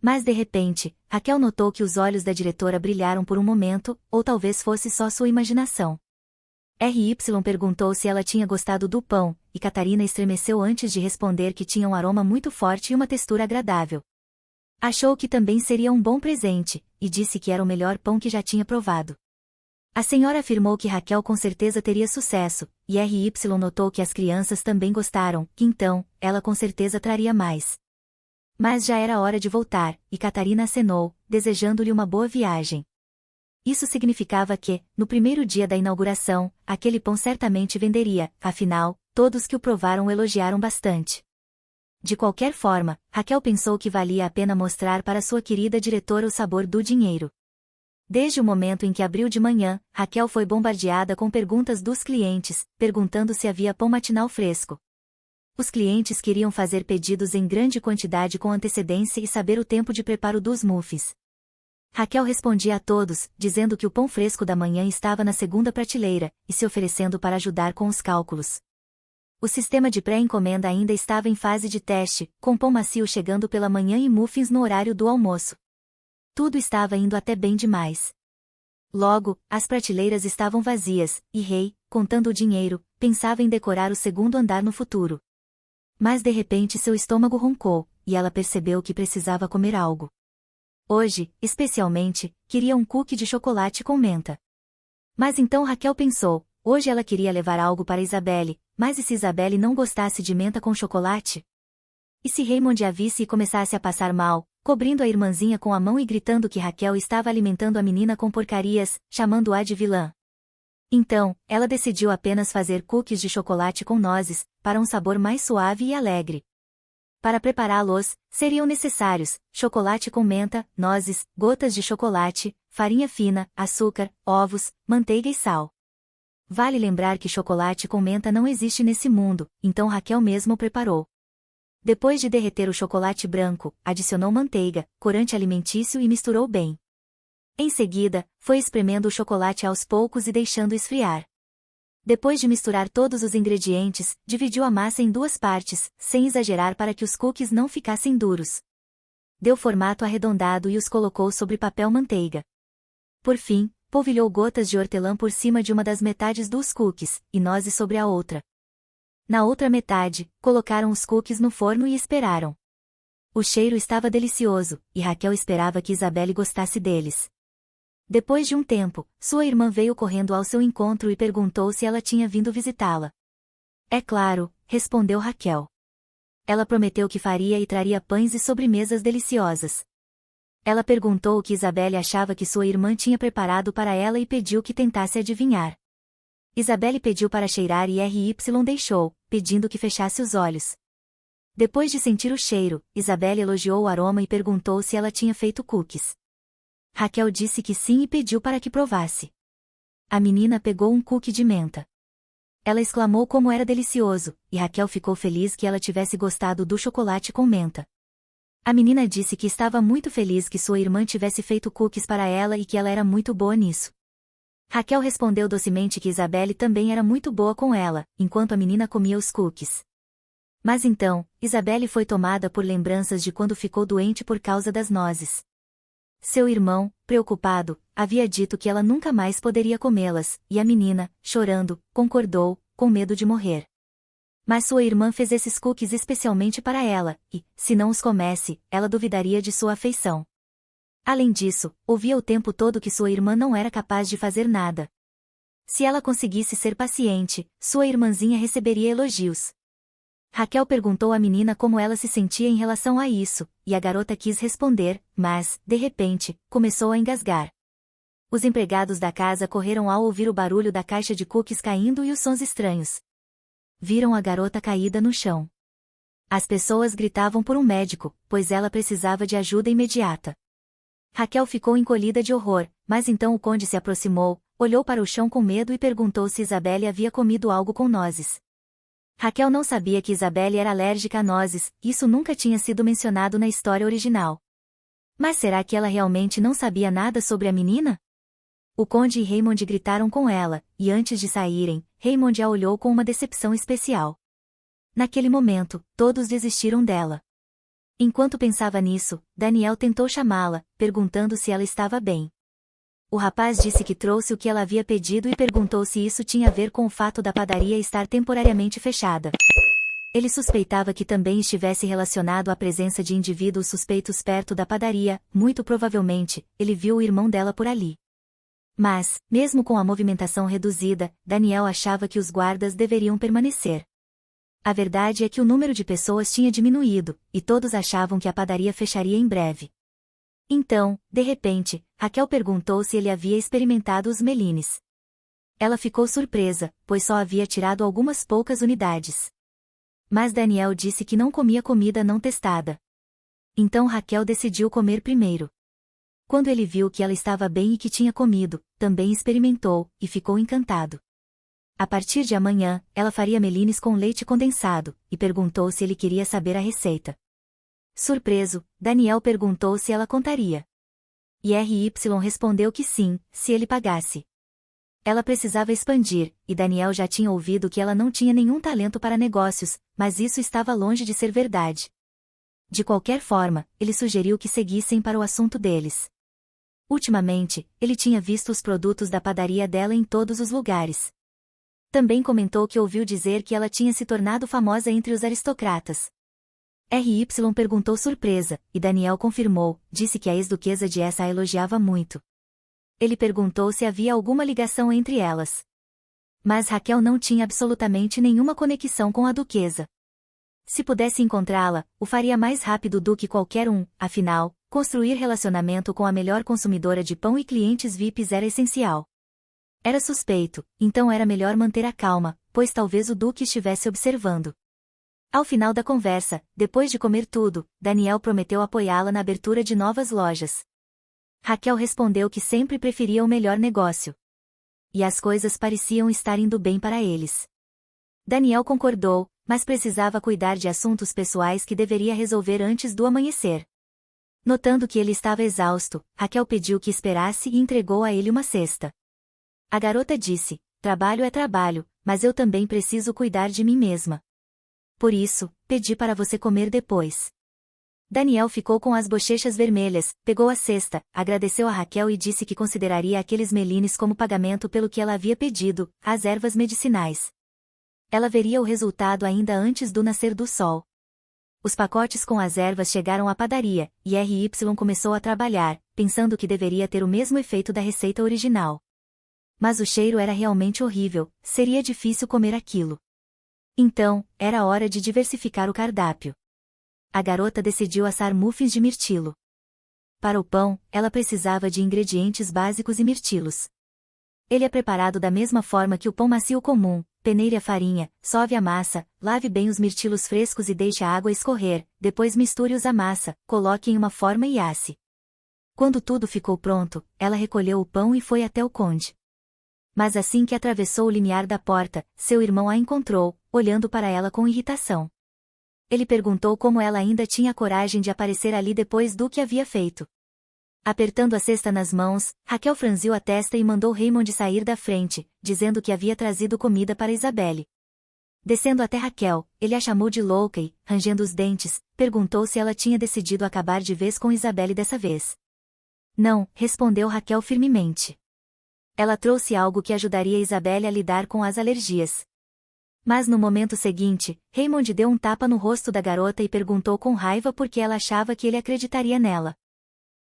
Speaker 1: Mas de repente, Raquel notou que os olhos da diretora brilharam por um momento, ou talvez fosse só sua imaginação. RY perguntou se ela tinha gostado do pão, e Catarina estremeceu antes de responder que tinha um aroma muito forte e uma textura agradável. Achou que também seria um bom presente, e disse que era o melhor pão que já tinha provado. A senhora afirmou que Raquel com certeza teria sucesso, e RY notou que as crianças também gostaram, que então, ela com certeza traria mais. Mas já era hora de voltar, e Catarina acenou, desejando-lhe uma boa viagem. Isso significava que, no primeiro dia da inauguração, aquele pão certamente venderia, afinal, todos que o provaram o elogiaram bastante. De qualquer forma, Raquel pensou que valia a pena mostrar para sua querida diretora o sabor do dinheiro. Desde o momento em que abriu de manhã, Raquel foi bombardeada com perguntas dos clientes, perguntando se havia pão matinal fresco. Os clientes queriam fazer pedidos em grande quantidade com antecedência e saber o tempo de preparo dos muffins. Raquel respondia a todos, dizendo que o pão fresco da manhã estava na segunda prateleira, e se oferecendo para ajudar com os cálculos. O sistema de pré-encomenda ainda estava em fase de teste, com pão macio chegando pela manhã e muffins no horário do almoço. Tudo estava indo até bem demais. Logo, as prateleiras estavam vazias, e Rei, contando o dinheiro, pensava em decorar o segundo andar no futuro. Mas de repente seu estômago roncou, e ela percebeu que precisava comer algo. Hoje, especialmente, queria um cookie de chocolate com menta. Mas então Raquel pensou, hoje ela queria levar algo para Isabelle, mas e se Isabelle não gostasse de menta com chocolate? E se Raymond a visse e começasse a passar mal, cobrindo a irmãzinha com a mão e gritando que Raquel estava alimentando a menina com porcarias, chamando-a de vilã? Então, ela decidiu apenas fazer cookies de chocolate com nozes, para um sabor mais suave e alegre. Para prepará-los, seriam necessários chocolate com menta, nozes, gotas de chocolate, farinha fina, açúcar, ovos, manteiga e sal. Vale lembrar que chocolate com menta não existe nesse mundo, então Raquel mesmo preparou. Depois de derreter o chocolate branco, adicionou manteiga, corante alimentício e misturou bem. Em seguida, foi espremendo o chocolate aos poucos e deixando esfriar. Depois de misturar todos os ingredientes, dividiu a massa em duas partes, sem exagerar para que os cookies não ficassem duros. Deu formato arredondado e os colocou sobre papel manteiga. Por fim, polvilhou gotas de hortelã por cima de uma das metades dos cookies, e nozes sobre a outra. Na outra metade, colocaram os cookies no forno e esperaram. O cheiro estava delicioso, e Raquel esperava que Isabelle gostasse deles. Depois de um tempo, sua irmã veio correndo ao seu encontro e perguntou se ela tinha vindo visitá-la. É claro, respondeu Raquel. Ela prometeu que faria e traria pães e sobremesas deliciosas. Ela perguntou o que Isabelle achava que sua irmã tinha preparado para ela e pediu que tentasse adivinhar. Isabelle pediu para cheirar e RY deixou, pedindo que fechasse os olhos. Depois de sentir o cheiro, Isabelle elogiou o aroma e perguntou se ela tinha feito cookies. Raquel disse que sim e pediu para que provasse. A menina pegou um cookie de menta. Ela exclamou como era delicioso, e Raquel ficou feliz que ela tivesse gostado do chocolate com menta. A menina disse que estava muito feliz que sua irmã tivesse feito cookies para ela e que ela era muito boa nisso. Raquel respondeu docemente que Isabelle também era muito boa com ela, enquanto a menina comia os cookies. Mas então, Isabelle foi tomada por lembranças de quando ficou doente por causa das nozes. Seu irmão, preocupado, havia dito que ela nunca mais poderia comê-las, e a menina, chorando, concordou, com medo de morrer. Mas sua irmã fez esses cookies especialmente para ela, e, se não os comesse, ela duvidaria de sua afeição. Além disso, ouvia o tempo todo que sua irmã não era capaz de fazer nada. Se ela conseguisse ser paciente, sua irmãzinha receberia elogios. Raquel perguntou à menina como ela se sentia em relação a isso, e a garota quis responder, mas, de repente, começou a engasgar. Os empregados da casa correram ao ouvir o barulho da caixa de cookies caindo e os sons estranhos. Viram a garota caída no chão. As pessoas gritavam por um médico, pois ela precisava de ajuda imediata. Raquel ficou encolhida de horror, mas então o conde se aproximou, olhou para o chão com medo e perguntou se Isabelle havia comido algo com nozes. Raquel não sabia que Isabelle era alérgica a nozes, isso nunca tinha sido mencionado na história original. Mas será que ela realmente não sabia nada sobre a menina? O conde e Raymond gritaram com ela, e antes de saírem, Raymond a olhou com uma decepção especial. Naquele momento, todos desistiram dela. Enquanto pensava nisso, Daniel tentou chamá-la, perguntando se ela estava bem. O rapaz disse que trouxe o que ela havia pedido e perguntou se isso tinha a ver com o fato da padaria estar temporariamente fechada. Ele suspeitava que também estivesse relacionado à presença de indivíduos suspeitos perto da padaria, muito provavelmente, ele viu o irmão dela por ali. Mas, mesmo com a movimentação reduzida, Daniel achava que os guardas deveriam permanecer. A verdade é que o número de pessoas tinha diminuído, e todos achavam que a padaria fecharia em breve. Então, de repente, Raquel perguntou se ele havia experimentado os melines. Ela ficou surpresa, pois só havia tirado algumas poucas unidades. Mas Daniel disse que não comia comida não testada. Então Raquel decidiu comer primeiro. Quando ele viu que ela estava bem e que tinha comido, também experimentou, e ficou encantado. A partir de amanhã, ela faria melines com leite condensado, e perguntou se ele queria saber a receita. Surpreso, Daniel perguntou se ela contaria. E R.Y. respondeu que sim, se ele pagasse. Ela precisava expandir, e Daniel já tinha ouvido que ela não tinha nenhum talento para negócios, mas isso estava longe de ser verdade. De qualquer forma, ele sugeriu que seguissem para o assunto deles. Ultimamente, ele tinha visto os produtos da padaria dela em todos os lugares. Também comentou que ouviu dizer que ela tinha se tornado famosa entre os aristocratas. R.Y. perguntou surpresa, e Daniel confirmou, disse que a ex-duquesa de Essa a elogiava muito. Ele perguntou se havia alguma ligação entre elas. Mas Raquel não tinha absolutamente nenhuma conexão com a duquesa. Se pudesse encontrá-la, o faria mais rápido do que qualquer um, afinal, construir relacionamento com a melhor consumidora de pão e clientes VIPs era essencial. Era suspeito, então era melhor manter a calma, pois talvez o duque estivesse observando. Ao final da conversa, depois de comer tudo, Daniel prometeu apoiá-la na abertura de novas lojas. Raquel respondeu que sempre preferia o melhor negócio. E as coisas pareciam estar indo bem para eles. Daniel concordou, mas precisava cuidar de assuntos pessoais que deveria resolver antes do amanhecer. Notando que ele estava exausto, Raquel pediu que esperasse e entregou a ele uma cesta. A garota disse: "Trabalho é trabalho, mas eu também preciso cuidar de mim mesma. Por isso, pedi para você comer depois." Daniel ficou com as bochechas vermelhas, pegou a cesta, agradeceu a Raquel e disse que consideraria aqueles melines como pagamento pelo que ela havia pedido, as ervas medicinais. Ela veria o resultado ainda antes do nascer do sol. Os pacotes com as ervas chegaram à padaria, e R.Y. começou a trabalhar, pensando que deveria ter o mesmo efeito da receita original. Mas o cheiro era realmente horrível, seria difícil comer aquilo. Então, era hora de diversificar o cardápio. A garota decidiu assar muffins de mirtilo. Para o pão, ela precisava de ingredientes básicos e mirtilos. Ele é preparado da mesma forma que o pão macio comum: peneire a farinha, sove a massa, lave bem os mirtilos frescos e deixe a água escorrer, depois misture-os à massa, coloque em uma forma e asse. Quando tudo ficou pronto, ela recolheu o pão e foi até o conde. Mas assim que atravessou o limiar da porta, seu irmão a encontrou, olhando para ela com irritação. Ele perguntou como ela ainda tinha coragem de aparecer ali depois do que havia feito. Apertando a cesta nas mãos, Raquel franziu a testa e mandou Raymond sair da frente, dizendo que havia trazido comida para Isabelle. Descendo até Raquel, ele a chamou de louca e, rangendo os dentes, perguntou se ela tinha decidido acabar de vez com Isabelle dessa vez. Não, respondeu Raquel firmemente. Ela trouxe algo que ajudaria Isabelle a lidar com as alergias. Mas no momento seguinte, Raymond deu um tapa no rosto da garota e perguntou com raiva por que ela achava que ele acreditaria nela.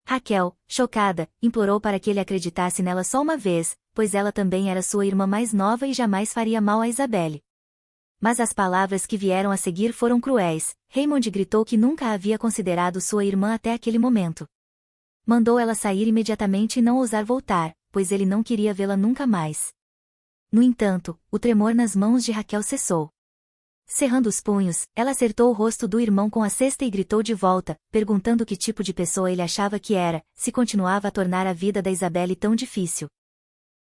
Speaker 1: Raquel, chocada, implorou para que ele acreditasse nela só uma vez, pois ela também era sua irmã mais nova e jamais faria mal a Isabelle. Mas as palavras que vieram a seguir foram cruéis. Raymond gritou que nunca a havia considerado sua irmã até aquele momento. Mandou ela sair imediatamente e não ousar voltar, pois ele não queria vê-la nunca mais. No entanto, o tremor nas mãos de Raquel cessou. Cerrando os punhos, ela acertou o rosto do irmão com a cesta e gritou de volta, perguntando que tipo de pessoa ele achava que era, se continuava a tornar a vida da Isabelle tão difícil.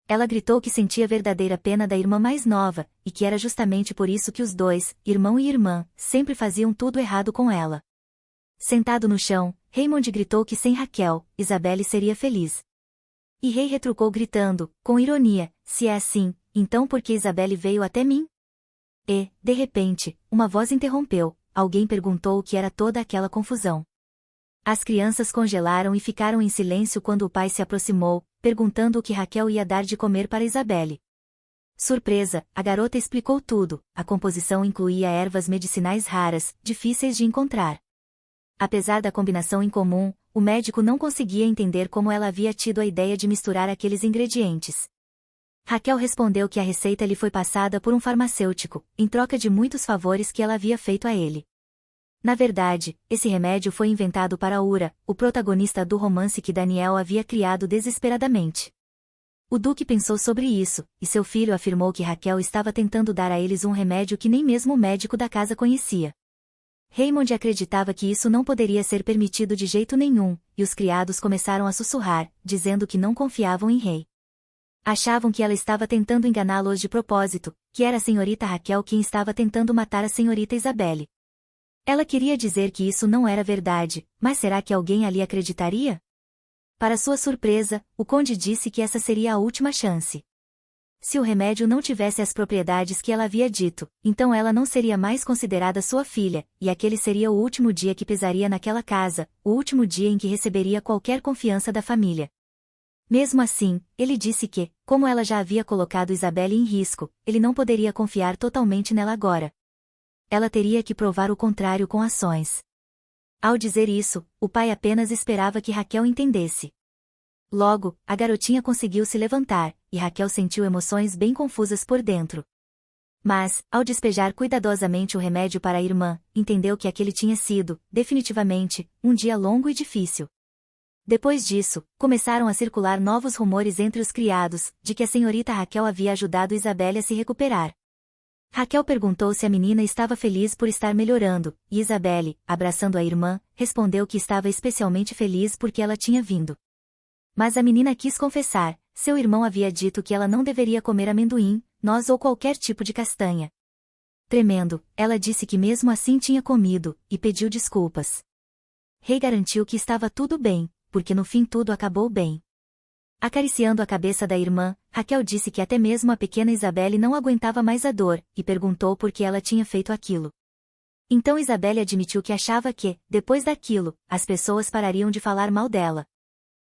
Speaker 1: Ela gritou que sentia verdadeira pena da irmã mais nova, e que era justamente por isso que os dois, irmão e irmã, sempre faziam tudo errado com ela. Sentado no chão, Raymond gritou que sem Raquel, Isabelle seria feliz. E Rei retrucou gritando, com ironia, se é assim, então por que Isabelle veio até mim? E, de repente, uma voz interrompeu, alguém perguntou o que era toda aquela confusão. As crianças congelaram e ficaram em silêncio quando o pai se aproximou, perguntando o que Raquel ia dar de comer para Isabelle. Surpresa, a garota explicou tudo, a composição incluía ervas medicinais raras, difíceis de encontrar. Apesar da combinação incomum, o médico não conseguia entender como ela havia tido a ideia de misturar aqueles ingredientes. Raquel respondeu que a receita lhe foi passada por um farmacêutico, em troca de muitos favores que ela havia feito a ele. Na verdade, esse remédio foi inventado para Ura, o protagonista do romance que Daniel havia criado desesperadamente. O Duque pensou sobre isso, e seu filho afirmou que Raquel estava tentando dar a eles um remédio que nem mesmo o médico da casa conhecia. Raymond acreditava que isso não poderia ser permitido de jeito nenhum, e os criados começaram a sussurrar, dizendo que não confiavam em Rei. Achavam que ela estava tentando enganá-los de propósito, que era a senhorita Raquel quem estava tentando matar a senhorita Isabelle. Ela queria dizer que isso não era verdade, mas será que alguém ali acreditaria? Para sua surpresa, o conde disse que essa seria a última chance. Se o remédio não tivesse as propriedades que ela havia dito, então ela não seria mais considerada sua filha, e aquele seria o último dia que pesaria naquela casa, o último dia em que receberia qualquer confiança da família. Mesmo assim, ele disse que, como ela já havia colocado Isabelle em risco, ele não poderia confiar totalmente nela agora. Ela teria que provar o contrário com ações. Ao dizer isso, o pai apenas esperava que Raquel entendesse. Logo, a garotinha conseguiu se levantar, e Raquel sentiu emoções bem confusas por dentro. Mas, ao despejar cuidadosamente o remédio para a irmã, entendeu que aquele tinha sido, definitivamente, um dia longo e difícil. Depois disso, começaram a circular novos rumores entre os criados, de que a senhorita Raquel havia ajudado Isabelle a se recuperar. Raquel perguntou se a menina estava feliz por estar melhorando, e Isabelle, abraçando a irmã, respondeu que estava especialmente feliz porque ela tinha vindo. Mas a menina quis confessar, seu irmão havia dito que ela não deveria comer amendoim, noz ou qualquer tipo de castanha. Tremendo, ela disse que mesmo assim tinha comido, e pediu desculpas. Rei garantiu que estava tudo bem, porque no fim tudo acabou bem. Acariciando a cabeça da irmã, Raquel disse que até mesmo a pequena Isabelle não aguentava mais a dor, e perguntou por que ela tinha feito aquilo. Então Isabelle admitiu que achava que, depois daquilo, as pessoas parariam de falar mal dela.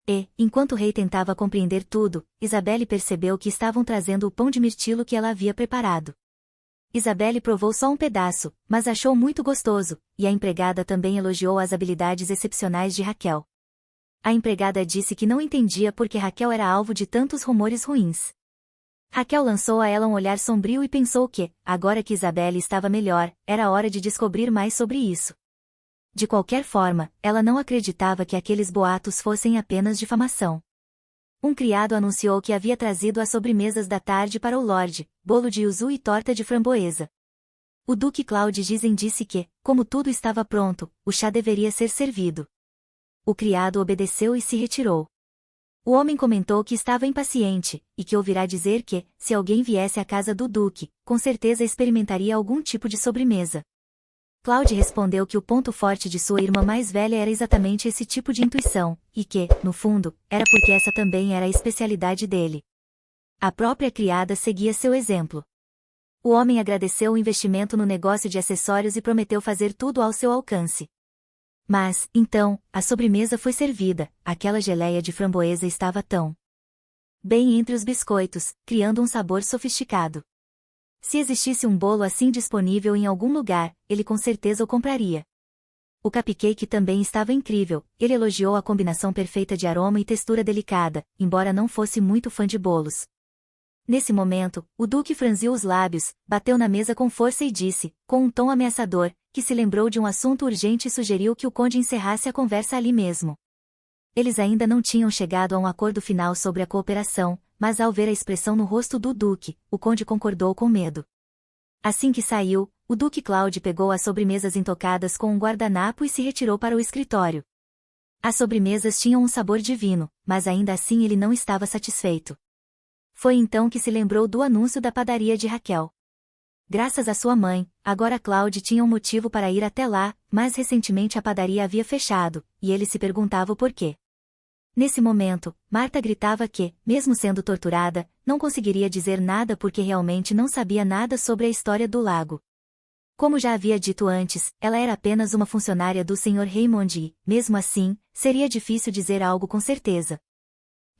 Speaker 1: E, enquanto o rei tentava compreender tudo, Isabelle percebeu que estavam trazendo o pão de mirtilo que ela havia preparado. Isabelle provou só um pedaço, mas achou muito gostoso, e a empregada também elogiou as habilidades excepcionais de Raquel. A empregada disse que não entendia por que Raquel era alvo de tantos rumores ruins. Raquel lançou a ela um olhar sombrio e pensou que, agora que Isabelle estava melhor, era hora de descobrir mais sobre isso. De qualquer forma, ela não acreditava que aqueles boatos fossem apenas difamação. Um criado anunciou que havia trazido as sobremesas da tarde para o Lorde, bolo de yuzu e torta de framboesa. O Duque Claude Gizen disse que, como tudo estava pronto, o chá deveria ser servido. O criado obedeceu e se retirou. O homem comentou que estava impaciente, e que ouvirá dizer que, se alguém viesse à casa do Duque, com certeza experimentaria algum tipo de sobremesa. Claude respondeu que o ponto forte de sua irmã mais velha era exatamente esse tipo de intuição, e que, no fundo, era porque essa também era a especialidade dele. A própria criada seguia seu exemplo. O homem agradeceu o investimento no negócio de acessórios e prometeu fazer tudo ao seu alcance. Mas, então, a sobremesa foi servida, aquela geleia de framboesa estava tão bem entre os biscoitos, criando um sabor sofisticado. Se existisse um bolo assim disponível em algum lugar, ele com certeza o compraria. O cupcake também estava incrível, ele elogiou a combinação perfeita de aroma e textura delicada, embora não fosse muito fã de bolos. Nesse momento, o Duque franziu os lábios, bateu na mesa com força e disse, com um tom ameaçador, que se lembrou de um assunto urgente e sugeriu que o conde encerrasse a conversa ali mesmo. Eles ainda não tinham chegado a um acordo final sobre a cooperação, mas ao ver a expressão no rosto do Duque, o conde concordou com medo. Assim que saiu, o Duque Claude pegou as sobremesas intocadas com um guardanapo e se retirou para o escritório. As sobremesas tinham um sabor divino, mas ainda assim ele não estava satisfeito. Foi então que se lembrou do anúncio da padaria de Raquel. Graças à sua mãe, agora Claude tinha um motivo para ir até lá, mas recentemente a padaria havia fechado, e ele se perguntava o porquê. Nesse momento, Marta gritava que, mesmo sendo torturada, não conseguiria dizer nada porque realmente não sabia nada sobre a história do lago. Como já havia dito antes, ela era apenas uma funcionária do Sr. Raymond e, mesmo assim, seria difícil dizer algo com certeza.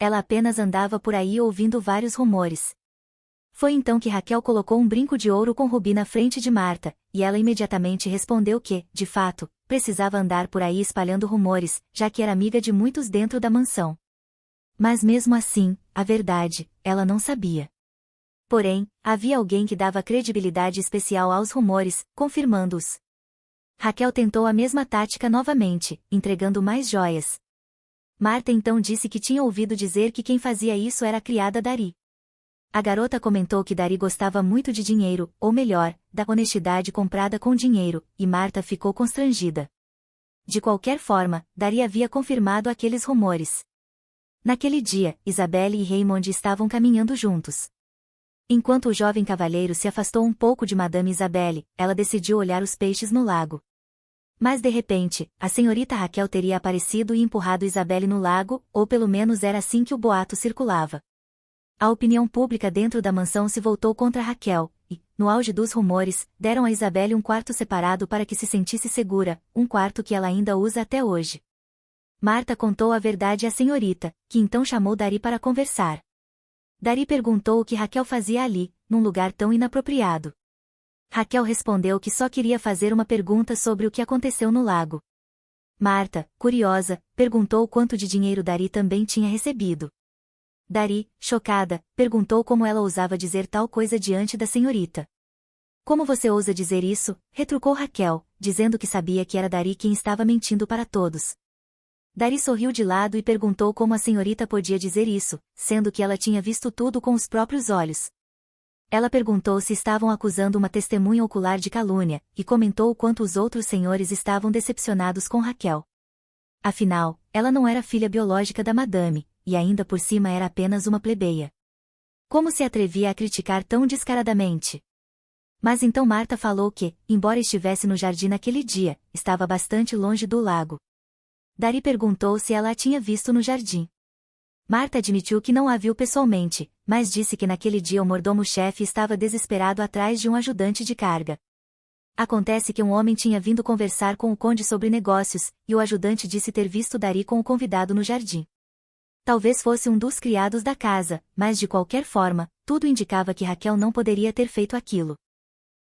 Speaker 1: Ela apenas andava por aí ouvindo vários rumores. Foi então que Raquel colocou um brinco de ouro com rubi na frente de Marta, e ela imediatamente respondeu que, de fato, precisava andar por aí espalhando rumores, já que era amiga de muitos dentro da mansão. Mas mesmo assim, a verdade, ela não sabia. Porém, havia alguém que dava credibilidade especial aos rumores, confirmando-os. Raquel tentou a mesma tática novamente, entregando mais joias. Marta então disse que tinha ouvido dizer que quem fazia isso era a criada Dari. A garota comentou que Dari gostava muito de dinheiro, ou melhor, da honestidade comprada com dinheiro, e Marta ficou constrangida. De qualquer forma, Dari havia confirmado aqueles rumores. Naquele dia, Isabelle e Raymond estavam caminhando juntos. Enquanto o jovem cavalheiro se afastou um pouco de Madame Isabelle, ela decidiu olhar os peixes no lago. Mas de repente, a senhorita Raquel teria aparecido e empurrado Isabelle no lago, ou pelo menos era assim que o boato circulava. A opinião pública dentro da mansão se voltou contra Raquel, e, no auge dos rumores, deram a Isabelle um quarto separado para que se sentisse segura, um quarto que ela ainda usa até hoje. Marta contou a verdade à senhorita, que então chamou Dari para conversar. Dari perguntou o que Raquel fazia ali, num lugar tão inapropriado. Raquel respondeu que só queria fazer uma pergunta sobre o que aconteceu no lago. Marta, curiosa, perguntou quanto de dinheiro Dari também tinha recebido. Dari, chocada, perguntou como ela ousava dizer tal coisa diante da senhorita. Como você ousa dizer isso? Retrucou Raquel, dizendo que sabia que era Dari quem estava mentindo para todos. Dari sorriu de lado e perguntou como a senhorita podia dizer isso, sendo que ela tinha visto tudo com os próprios olhos. Ela perguntou se estavam acusando uma testemunha ocular de calúnia, e comentou o quanto os outros senhores estavam decepcionados com Raquel. Afinal, ela não era filha biológica da madame, e ainda por cima era apenas uma plebeia. Como se atrevia a criticar tão descaradamente? Mas então Marta falou que, embora estivesse no jardim naquele dia, estava bastante longe do lago. Dari perguntou se ela a tinha visto no jardim. Marta admitiu que não a viu pessoalmente, mas disse que naquele dia o mordomo-chefe estava desesperado atrás de um ajudante de carga. Acontece que um homem tinha vindo conversar com o conde sobre negócios, e o ajudante disse ter visto Dari com o convidado no jardim. Talvez fosse um dos criados da casa, mas de qualquer forma, tudo indicava que Raquel não poderia ter feito aquilo.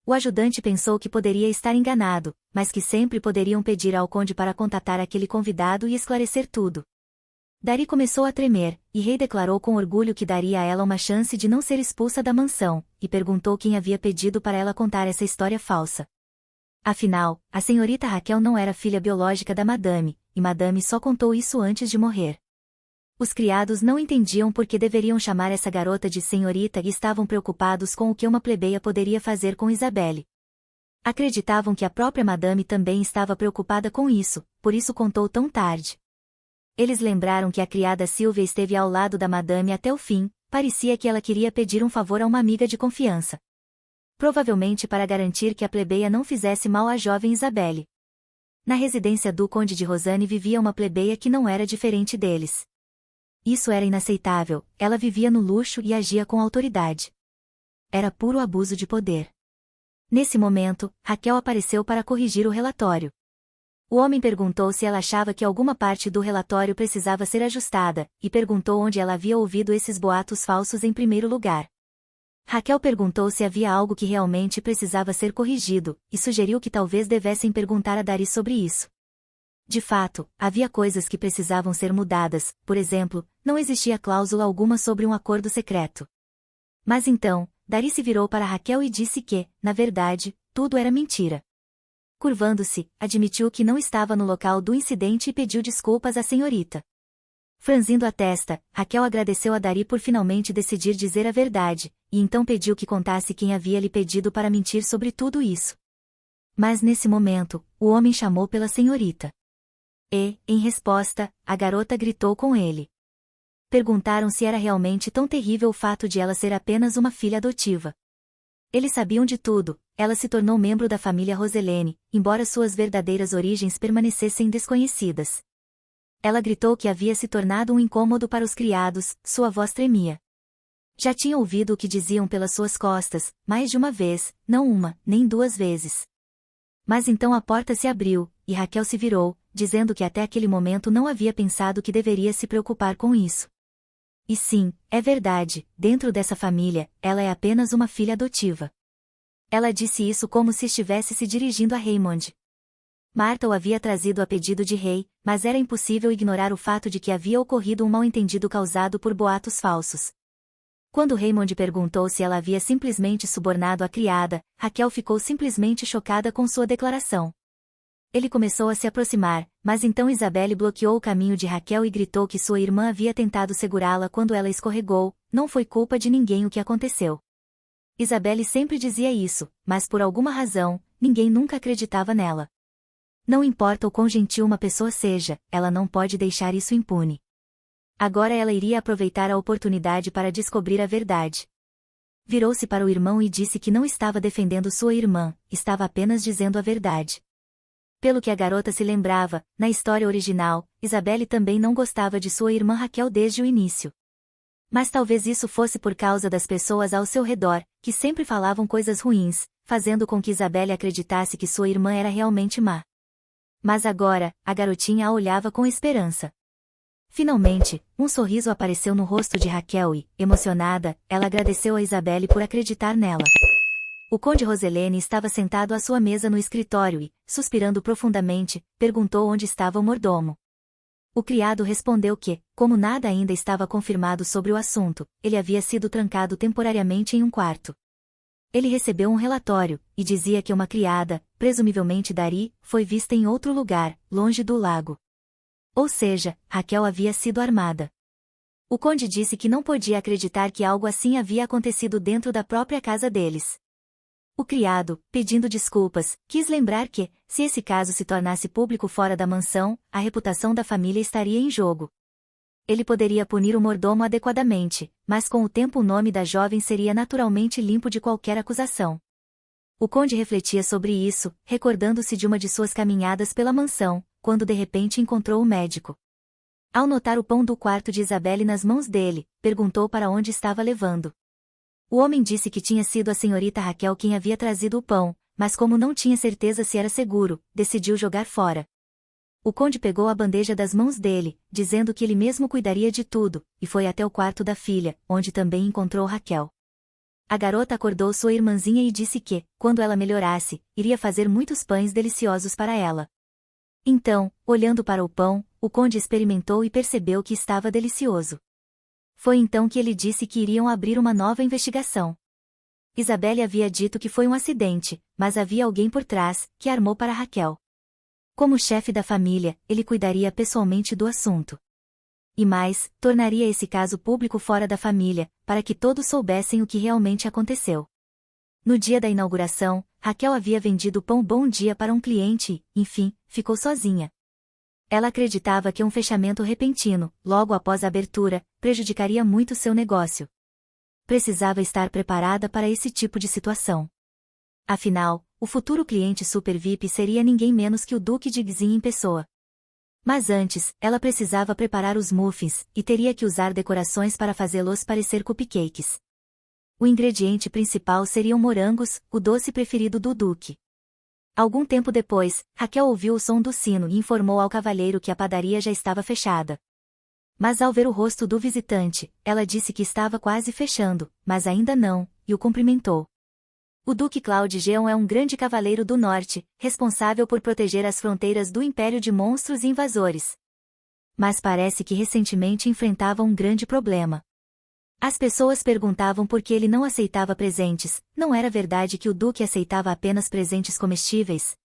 Speaker 1: O ajudante pensou que poderia estar enganado, mas que sempre poderiam pedir ao conde para contatar aquele convidado e esclarecer tudo. Dari começou a tremer, e Rei declarou com orgulho que daria a ela uma chance de não ser expulsa da mansão, e perguntou quem havia pedido para ela contar essa história falsa. Afinal, a senhorita Raquel não era filha biológica da madame, e madame só contou isso antes de morrer. Os criados não entendiam por que deveriam chamar essa garota de senhorita e estavam preocupados com o que uma plebeia poderia fazer com Isabelle. Acreditavam que a própria madame também estava preocupada com isso, por isso contou tão tarde. Eles lembraram que a criada Silvia esteve ao lado da madame até o fim, parecia que ela queria pedir um favor a uma amiga de confiança. Provavelmente para garantir que a plebeia não fizesse mal à jovem Isabelle. Na residência do conde de Rosane vivia uma plebeia que não era diferente deles. Isso era inaceitável, ela vivia no luxo e agia com autoridade. Era puro abuso de poder. Nesse momento, Raquel apareceu para corrigir o relatório. O homem perguntou se ela achava que alguma parte do relatório precisava ser ajustada, e perguntou onde ela havia ouvido esses boatos falsos em primeiro lugar. Raquel perguntou se havia algo que realmente precisava ser corrigido, e sugeriu que talvez devessem perguntar a Dari sobre isso. De fato, havia coisas que precisavam ser mudadas, por exemplo, não existia cláusula alguma sobre um acordo secreto. Mas então, Dari se virou para Raquel e disse que, na verdade, tudo era mentira. Curvando-se, admitiu que não estava no local do incidente e pediu desculpas à senhorita. Franzindo a testa, Raquel agradeceu a Dari por finalmente decidir dizer a verdade, e então pediu que contasse quem havia lhe pedido para mentir sobre tudo isso. Mas nesse momento, o homem chamou pela senhorita. E, em resposta, a garota gritou com ele. perguntaram se era realmente tão terrível o fato de ela ser apenas uma filha adotiva. Eles sabiam de tudo. Ela se tornou membro da família Roselene, embora suas verdadeiras origens permanecessem desconhecidas. Ela gritou que havia se tornado um incômodo para os criados, sua voz tremia. Já tinha ouvido o que diziam pelas suas costas, mais de uma vez, não uma, nem duas vezes. Mas então a porta se abriu, e Raquel se virou, dizendo que até aquele momento não havia pensado que deveria se preocupar com isso. E sim, é verdade, dentro dessa família, ela é apenas uma filha adotiva. Ela disse isso como se estivesse se dirigindo a Raymond. Marta o havia trazido a pedido de Ray, mas era impossível ignorar o fato de que havia ocorrido um mal-entendido causado por boatos falsos. Quando Raymond perguntou se ela havia simplesmente subornado a criada, Raquel ficou simplesmente chocada com sua declaração. Ele começou a se aproximar, mas então Isabelle bloqueou o caminho de Raquel e gritou que sua irmã havia tentado segurá-la quando ela escorregou. Não foi culpa de ninguém o que aconteceu. Isabelle sempre dizia isso, mas por alguma razão, ninguém nunca acreditava nela. Não importa o quão gentil uma pessoa seja, ela não pode deixar isso impune. Agora ela iria aproveitar a oportunidade para descobrir a verdade. Virou-se para o irmão e disse que não estava defendendo sua irmã, estava apenas dizendo a verdade. Pelo que a garota se lembrava, na história original, Isabelle também não gostava de sua irmã Raquel desde o início. Mas talvez isso fosse por causa das pessoas ao seu redor, que sempre falavam coisas ruins, fazendo com que Isabelle acreditasse que sua irmã era realmente má. Mas agora, a garotinha a olhava com esperança. Finalmente, um sorriso apareceu no rosto de Raquel e, emocionada, ela agradeceu a Isabelle por acreditar nela. O conde Roselene estava sentado à sua mesa no escritório e, suspirando profundamente, perguntou onde estava o mordomo. O criado respondeu que, como nada ainda estava confirmado sobre o assunto, ele havia sido trancado temporariamente em um quarto. Ele recebeu um relatório, e dizia que uma criada, presumivelmente Dari, foi vista em outro lugar, longe do lago. Ou seja, Raquel havia sido armada. O conde disse que não podia acreditar que algo assim havia acontecido dentro da própria casa deles. O criado, pedindo desculpas, quis lembrar que, se esse caso se tornasse público fora da mansão, a reputação da família estaria em jogo. Ele poderia punir o mordomo adequadamente, mas com o tempo o nome da jovem seria naturalmente limpo de qualquer acusação. O conde refletia sobre isso, recordando-se de uma de suas caminhadas pela mansão, quando de repente encontrou o médico. Ao notar o pão do quarto de Isabelle nas mãos dele, perguntou para onde estava levando. O homem disse que tinha sido a senhorita Raquel quem havia trazido o pão, mas como não tinha certeza se era seguro, decidiu jogar fora. O conde pegou a bandeja das mãos dele, dizendo que ele mesmo cuidaria de tudo, e foi até o quarto da filha, onde também encontrou Raquel. A garota acordou sua irmãzinha e disse que, quando ela melhorasse, iria fazer muitos pães deliciosos para ela. Então, olhando para o pão, o conde experimentou e percebeu que estava delicioso. Foi então que ele disse que iriam abrir uma nova investigação. Isabelle havia dito que foi um acidente, mas havia alguém por trás, que armou para Raquel. Como chefe da família, ele cuidaria pessoalmente do assunto. E mais, tornaria esse caso público fora da família, para que todos soubessem o que realmente aconteceu. No dia da inauguração, Raquel havia vendido pão Bom Dia para um cliente e, enfim, ficou sozinha. Ela acreditava que um fechamento repentino, logo após a abertura, prejudicaria muito seu negócio. Precisava estar preparada para esse tipo de situação. Afinal, o futuro cliente Super VIP seria ninguém menos que o Duque de Xing em pessoa. Mas antes, ela precisava preparar os muffins, e teria que usar decorações para fazê-los parecer cupcakes. O ingrediente principal seriam morangos, o doce preferido do Duque. Algum tempo depois, Raquel ouviu o som do sino e informou ao cavalheiro que a padaria já estava fechada. Mas ao ver o rosto do visitante, ela disse que estava quase fechando, mas ainda não, e o cumprimentou. O Duque Claude Geon é um grande cavaleiro do norte, responsável por proteger as fronteiras do império de monstros e invasores. Mas parece que recentemente enfrentava um grande problema. As pessoas perguntavam por que ele não aceitava presentes. Não era verdade que o Duque aceitava apenas presentes comestíveis?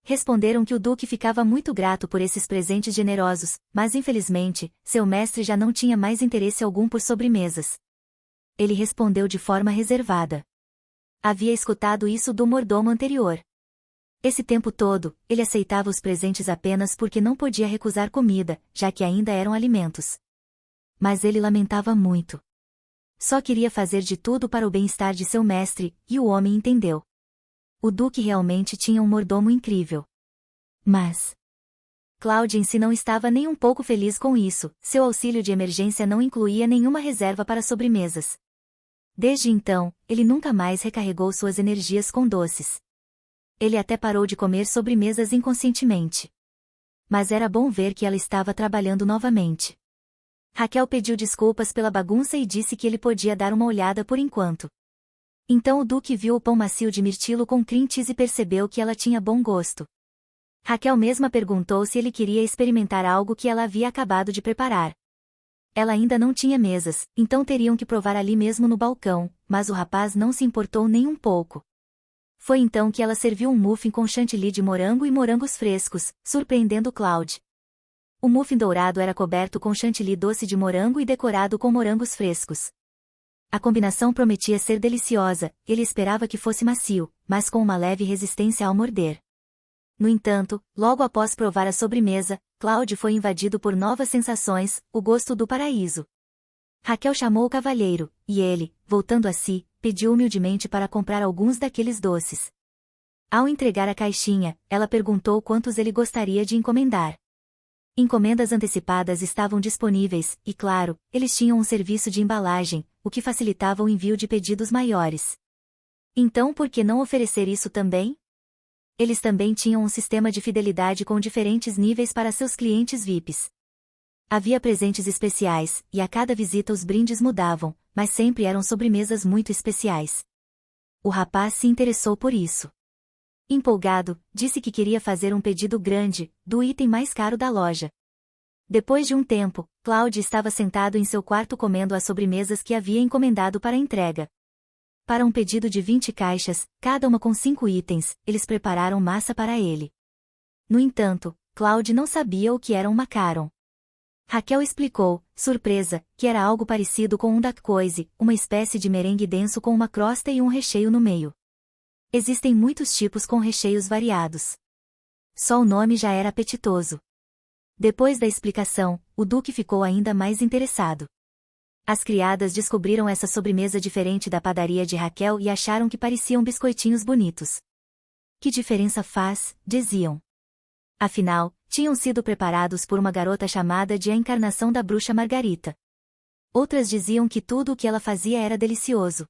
Speaker 1: Responderam que o Duque ficava muito grato por esses presentes generosos, mas infelizmente, seu mestre já não tinha mais interesse algum por sobremesas. Ele respondeu de forma reservada. Havia escutado isso do mordomo anterior. Esse tempo todo, ele aceitava os presentes apenas porque não podia recusar comida, já que ainda eram alimentos. Mas ele lamentava muito. Só queria fazer de tudo para o bem-estar de seu mestre, e o homem entendeu. O duque realmente tinha um mordomo incrível. Mas Claude em si não estava nem um pouco feliz com isso, seu auxílio de emergência não incluía nenhuma reserva para sobremesas. Desde então, ele nunca mais recarregou suas energias com doces. Ele até parou de comer sobremesas inconscientemente. Mas era bom ver que ela estava trabalhando novamente. Raquel pediu desculpas pela bagunça e disse que ele podia dar uma olhada por enquanto. Então o duque viu o pão macio de mirtilo com cream cheese e percebeu que ela tinha bom gosto. Raquel mesma perguntou se ele queria experimentar algo que ela havia acabado de preparar. Ela ainda não tinha mesas, então teriam que provar ali mesmo no balcão, mas o rapaz não se importou nem um pouco. Foi então que ela serviu um muffin com chantilly de morango e morangos frescos, surpreendendo Claude. O muffin dourado era coberto com chantilly doce de morango e decorado com morangos frescos. A combinação prometia ser deliciosa, ele esperava que fosse macio, mas com uma leve resistência ao morder. No entanto, logo após provar a sobremesa, Claude foi invadido por novas sensações, o gosto do paraíso. Raquel chamou o cavalheiro, e ele, voltando a si, pediu humildemente para comprar alguns daqueles doces. Ao entregar a caixinha, ela perguntou quantos ele gostaria de encomendar. Encomendas antecipadas estavam disponíveis, e claro, eles tinham um serviço de embalagem, o que facilitava o envio de pedidos maiores. Então por que não oferecer isso também? Eles também tinham um sistema de fidelidade com diferentes níveis para seus clientes VIPs. Havia presentes especiais, e a cada visita os brindes mudavam, mas sempre eram sobremesas muito especiais. O rapaz se interessou por isso. Empolgado, disse que queria fazer um pedido grande, do item mais caro da loja. Depois de um tempo, Claude estava sentado em seu quarto comendo as sobremesas que havia encomendado para entrega. Para um pedido de 20 caixas, cada uma com 5 itens, eles prepararam massa para ele. No entanto, Claude não sabia o que era um macaron. Raquel explicou, surpresa, que era algo parecido com um dacquoise, uma espécie de merengue denso com uma crosta e um recheio no meio. Existem muitos tipos com recheios variados. Só o nome já era apetitoso. Depois da explicação, o duque ficou ainda mais interessado. As criadas descobriram essa sobremesa diferente da padaria de Raquel e acharam que pareciam biscoitinhos bonitos. Que diferença faz, diziam. Afinal, tinham sido preparados por uma garota chamada de A Encarnação da Bruxa Margarita. Outras diziam que tudo o que ela fazia era delicioso.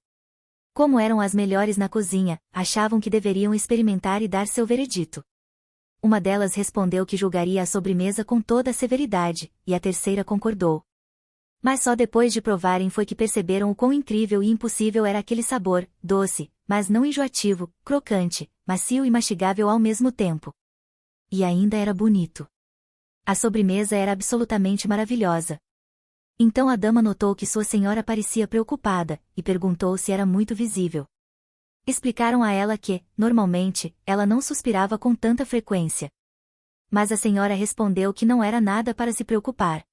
Speaker 1: Como eram as melhores na cozinha, achavam que deveriam experimentar e dar seu veredito. Uma delas respondeu que julgaria a sobremesa com toda a severidade, e a terceira concordou. Mas só depois de provarem foi que perceberam o quão incrível e impossível era aquele sabor, doce, mas não enjoativo, crocante, macio e mastigável ao mesmo tempo. E ainda era bonito. A sobremesa era absolutamente maravilhosa. Então a dama notou que sua senhora parecia preocupada, e perguntou se era muito visível. Explicaram a ela que, normalmente, ela não suspirava com tanta frequência. Mas a senhora respondeu que não era nada para se preocupar.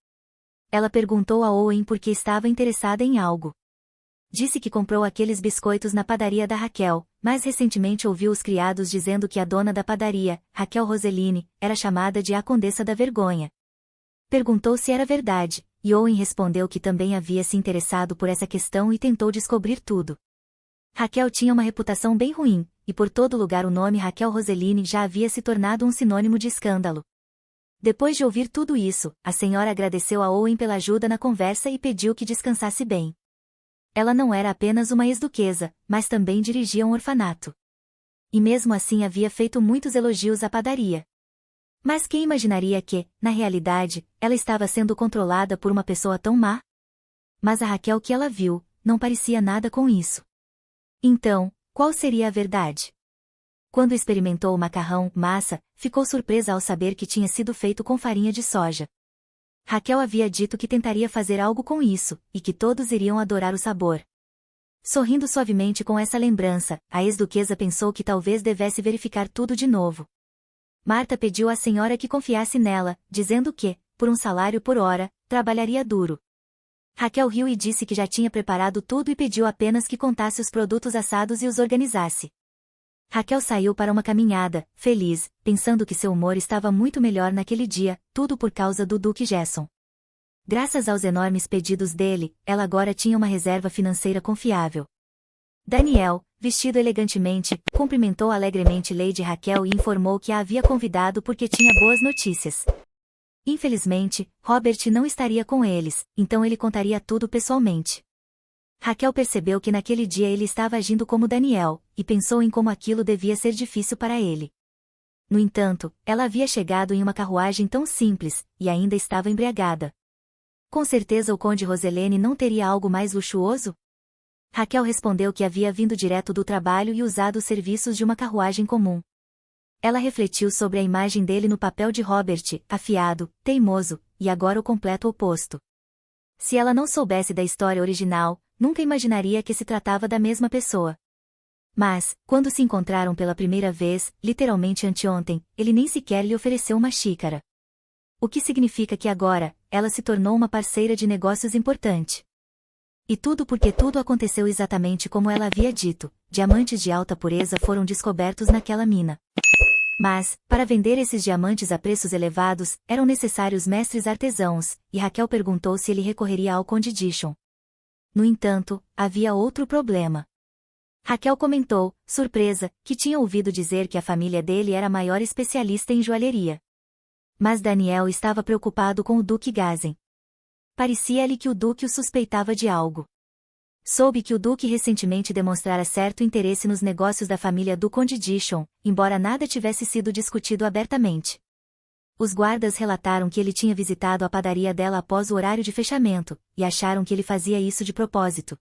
Speaker 1: Ela perguntou a Owen por que estava interessada em algo. Disse que comprou aqueles biscoitos na padaria da Raquel, mas recentemente ouviu os criados dizendo que a dona da padaria, Raquel Roseline, era chamada de a Condessa da Vergonha. Perguntou se era verdade, e Owen respondeu que também havia se interessado por essa questão e tentou descobrir tudo. Raquel tinha uma reputação bem ruim, e por todo lugar o nome Raquel Roseline já havia se tornado um sinônimo de escândalo. Depois de ouvir tudo isso, a senhora agradeceu a Owen pela ajuda na conversa e pediu que descansasse bem. Ela não era apenas uma ex-duquesa, mas também dirigia um orfanato. E mesmo assim havia feito muitos elogios à padaria. Mas quem imaginaria que, na realidade, ela estava sendo controlada por uma pessoa tão má? Mas a Raquel que ela viu, não parecia nada com isso. Então, qual seria a verdade? Quando experimentou o macarrão, massa, ficou surpresa ao saber que tinha sido feito com farinha de soja. Raquel havia dito que tentaria fazer algo com isso, e que todos iriam adorar o sabor. Sorrindo suavemente com essa lembrança, a ex-duquesa pensou que talvez devesse verificar tudo de novo. Marta pediu à senhora que confiasse nela, dizendo que, por um salário por hora, trabalharia duro. Raquel riu e disse que já tinha preparado tudo e pediu apenas que contasse os produtos assados e os organizasse. Raquel saiu para uma caminhada, feliz, pensando que seu humor estava muito melhor naquele dia, tudo por causa do Duque Gerson. Graças aos enormes pedidos dele, ela agora tinha uma reserva financeira confiável. Daniel, vestido elegantemente, cumprimentou alegremente Lady Raquel e informou que a havia convidado porque tinha boas notícias. Infelizmente, Robert não estaria com eles, então ele contaria tudo pessoalmente. Raquel percebeu que naquele dia ele estava agindo como Daniel, e pensou em como aquilo devia ser difícil para ele. No entanto, ela havia chegado em uma carruagem tão simples, e ainda estava embriagada. Com certeza o conde Roselene não teria algo mais luxuoso? Raquel respondeu que havia vindo direto do trabalho e usado os serviços de uma carruagem comum. Ela refletiu sobre a imagem dele no papel de Robert, afiado, teimoso, e agora o completo oposto. Se ela não soubesse da história original, nunca imaginaria que se tratava da mesma pessoa. Mas, quando se encontraram pela primeira vez, literalmente anteontem, ele nem sequer lhe ofereceu uma xícara. O que significa que agora, ela se tornou uma parceira de negócios importante. E tudo porque tudo aconteceu exatamente como ela havia dito, diamantes de alta pureza foram descobertos naquela mina. Mas, para vender esses diamantes a preços elevados, eram necessários mestres artesãos, e Raquel perguntou se ele recorreria ao Conde Dishon. No entanto, havia outro problema. Raquel comentou, surpresa, que tinha ouvido dizer que a família dele era a maior especialista em joalheria. Mas Daniel estava preocupado com o Duque Gazen. Parecia-lhe que o Duque o suspeitava de algo. Soube que o Duque recentemente demonstrara certo interesse nos negócios da família do Conde Dishon, embora nada tivesse sido discutido abertamente. Os guardas relataram que ele tinha visitado a padaria dela após o horário de fechamento, e acharam que ele fazia isso de propósito.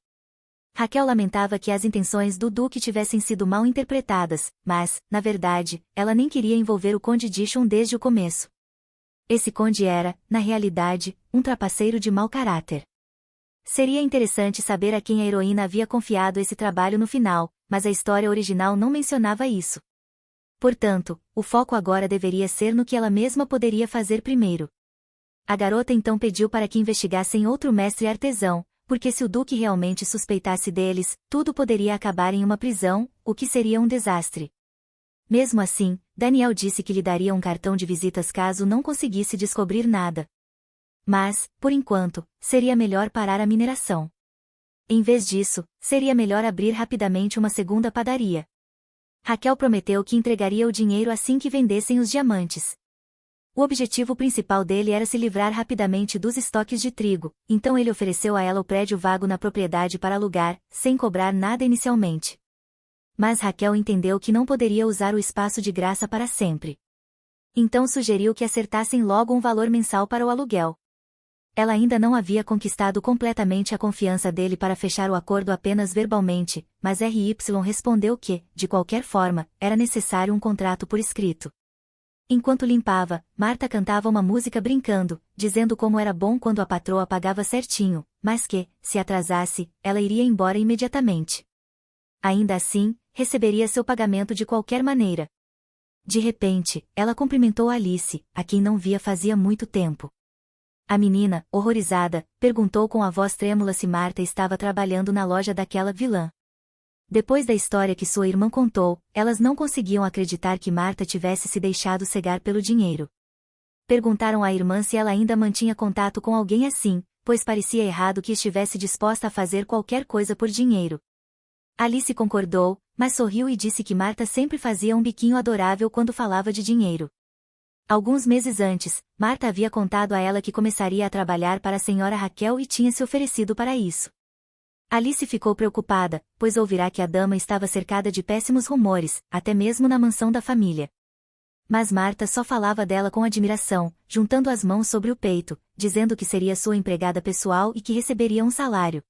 Speaker 1: Raquel lamentava que as intenções do Duque tivessem sido mal interpretadas, mas, na verdade, ela nem queria envolver o Conde Dishon desde o começo. Esse conde era, na realidade, um trapaceiro de mau caráter. Seria interessante saber a quem a heroína havia confiado esse trabalho no final, mas a história original não mencionava isso. Portanto, o foco agora deveria ser no que ela mesma poderia fazer primeiro. A garota então pediu para que investigassem outro mestre artesão, porque se o Duque realmente suspeitasse deles, tudo poderia acabar em uma prisão, o que seria um desastre. Mesmo assim, Daniel disse que lhe daria um cartão de visitas caso não conseguisse descobrir nada. Mas, por enquanto, seria melhor parar a mineração. Em vez disso, seria melhor abrir rapidamente uma segunda padaria. Raquel prometeu que entregaria o dinheiro assim que vendessem os diamantes. O objetivo principal dele era se livrar rapidamente dos estoques de trigo, então ele ofereceu a ela o prédio vago na propriedade para alugar, sem cobrar nada inicialmente. Mas Raquel entendeu que não poderia usar o espaço de graça para sempre. Então sugeriu que acertassem logo um valor mensal para o aluguel. Ela ainda não havia conquistado completamente a confiança dele para fechar o acordo apenas verbalmente, mas RY respondeu que, de qualquer forma, era necessário um contrato por escrito. Enquanto limpava, Marta cantava uma música brincando, dizendo como era bom quando a patroa pagava certinho, mas que, se atrasasse, ela iria embora imediatamente. Ainda assim, receberia seu pagamento de qualquer maneira. De repente, ela cumprimentou Alice, a quem não via fazia muito tempo. A menina, horrorizada, perguntou com a voz trêmula se Marta estava trabalhando na loja daquela vilã. Depois da história que sua irmã contou, elas não conseguiam acreditar que Marta tivesse se deixado cegar pelo dinheiro. Perguntaram à irmã se ela ainda mantinha contato com alguém assim, pois parecia errado que estivesse disposta a fazer qualquer coisa por dinheiro. Alice concordou, mas sorriu e disse que Marta sempre fazia um biquinho adorável quando falava de dinheiro. Alguns meses antes, Marta havia contado a ela que começaria a trabalhar para a senhora Raquel e tinha se oferecido para isso. Alice ficou preocupada, pois ouvirá que a dama estava cercada de péssimos rumores, até mesmo na mansão da família. Mas Marta só falava dela com admiração, juntando as mãos sobre o peito, dizendo que seria sua empregada pessoal e que receberia um salário.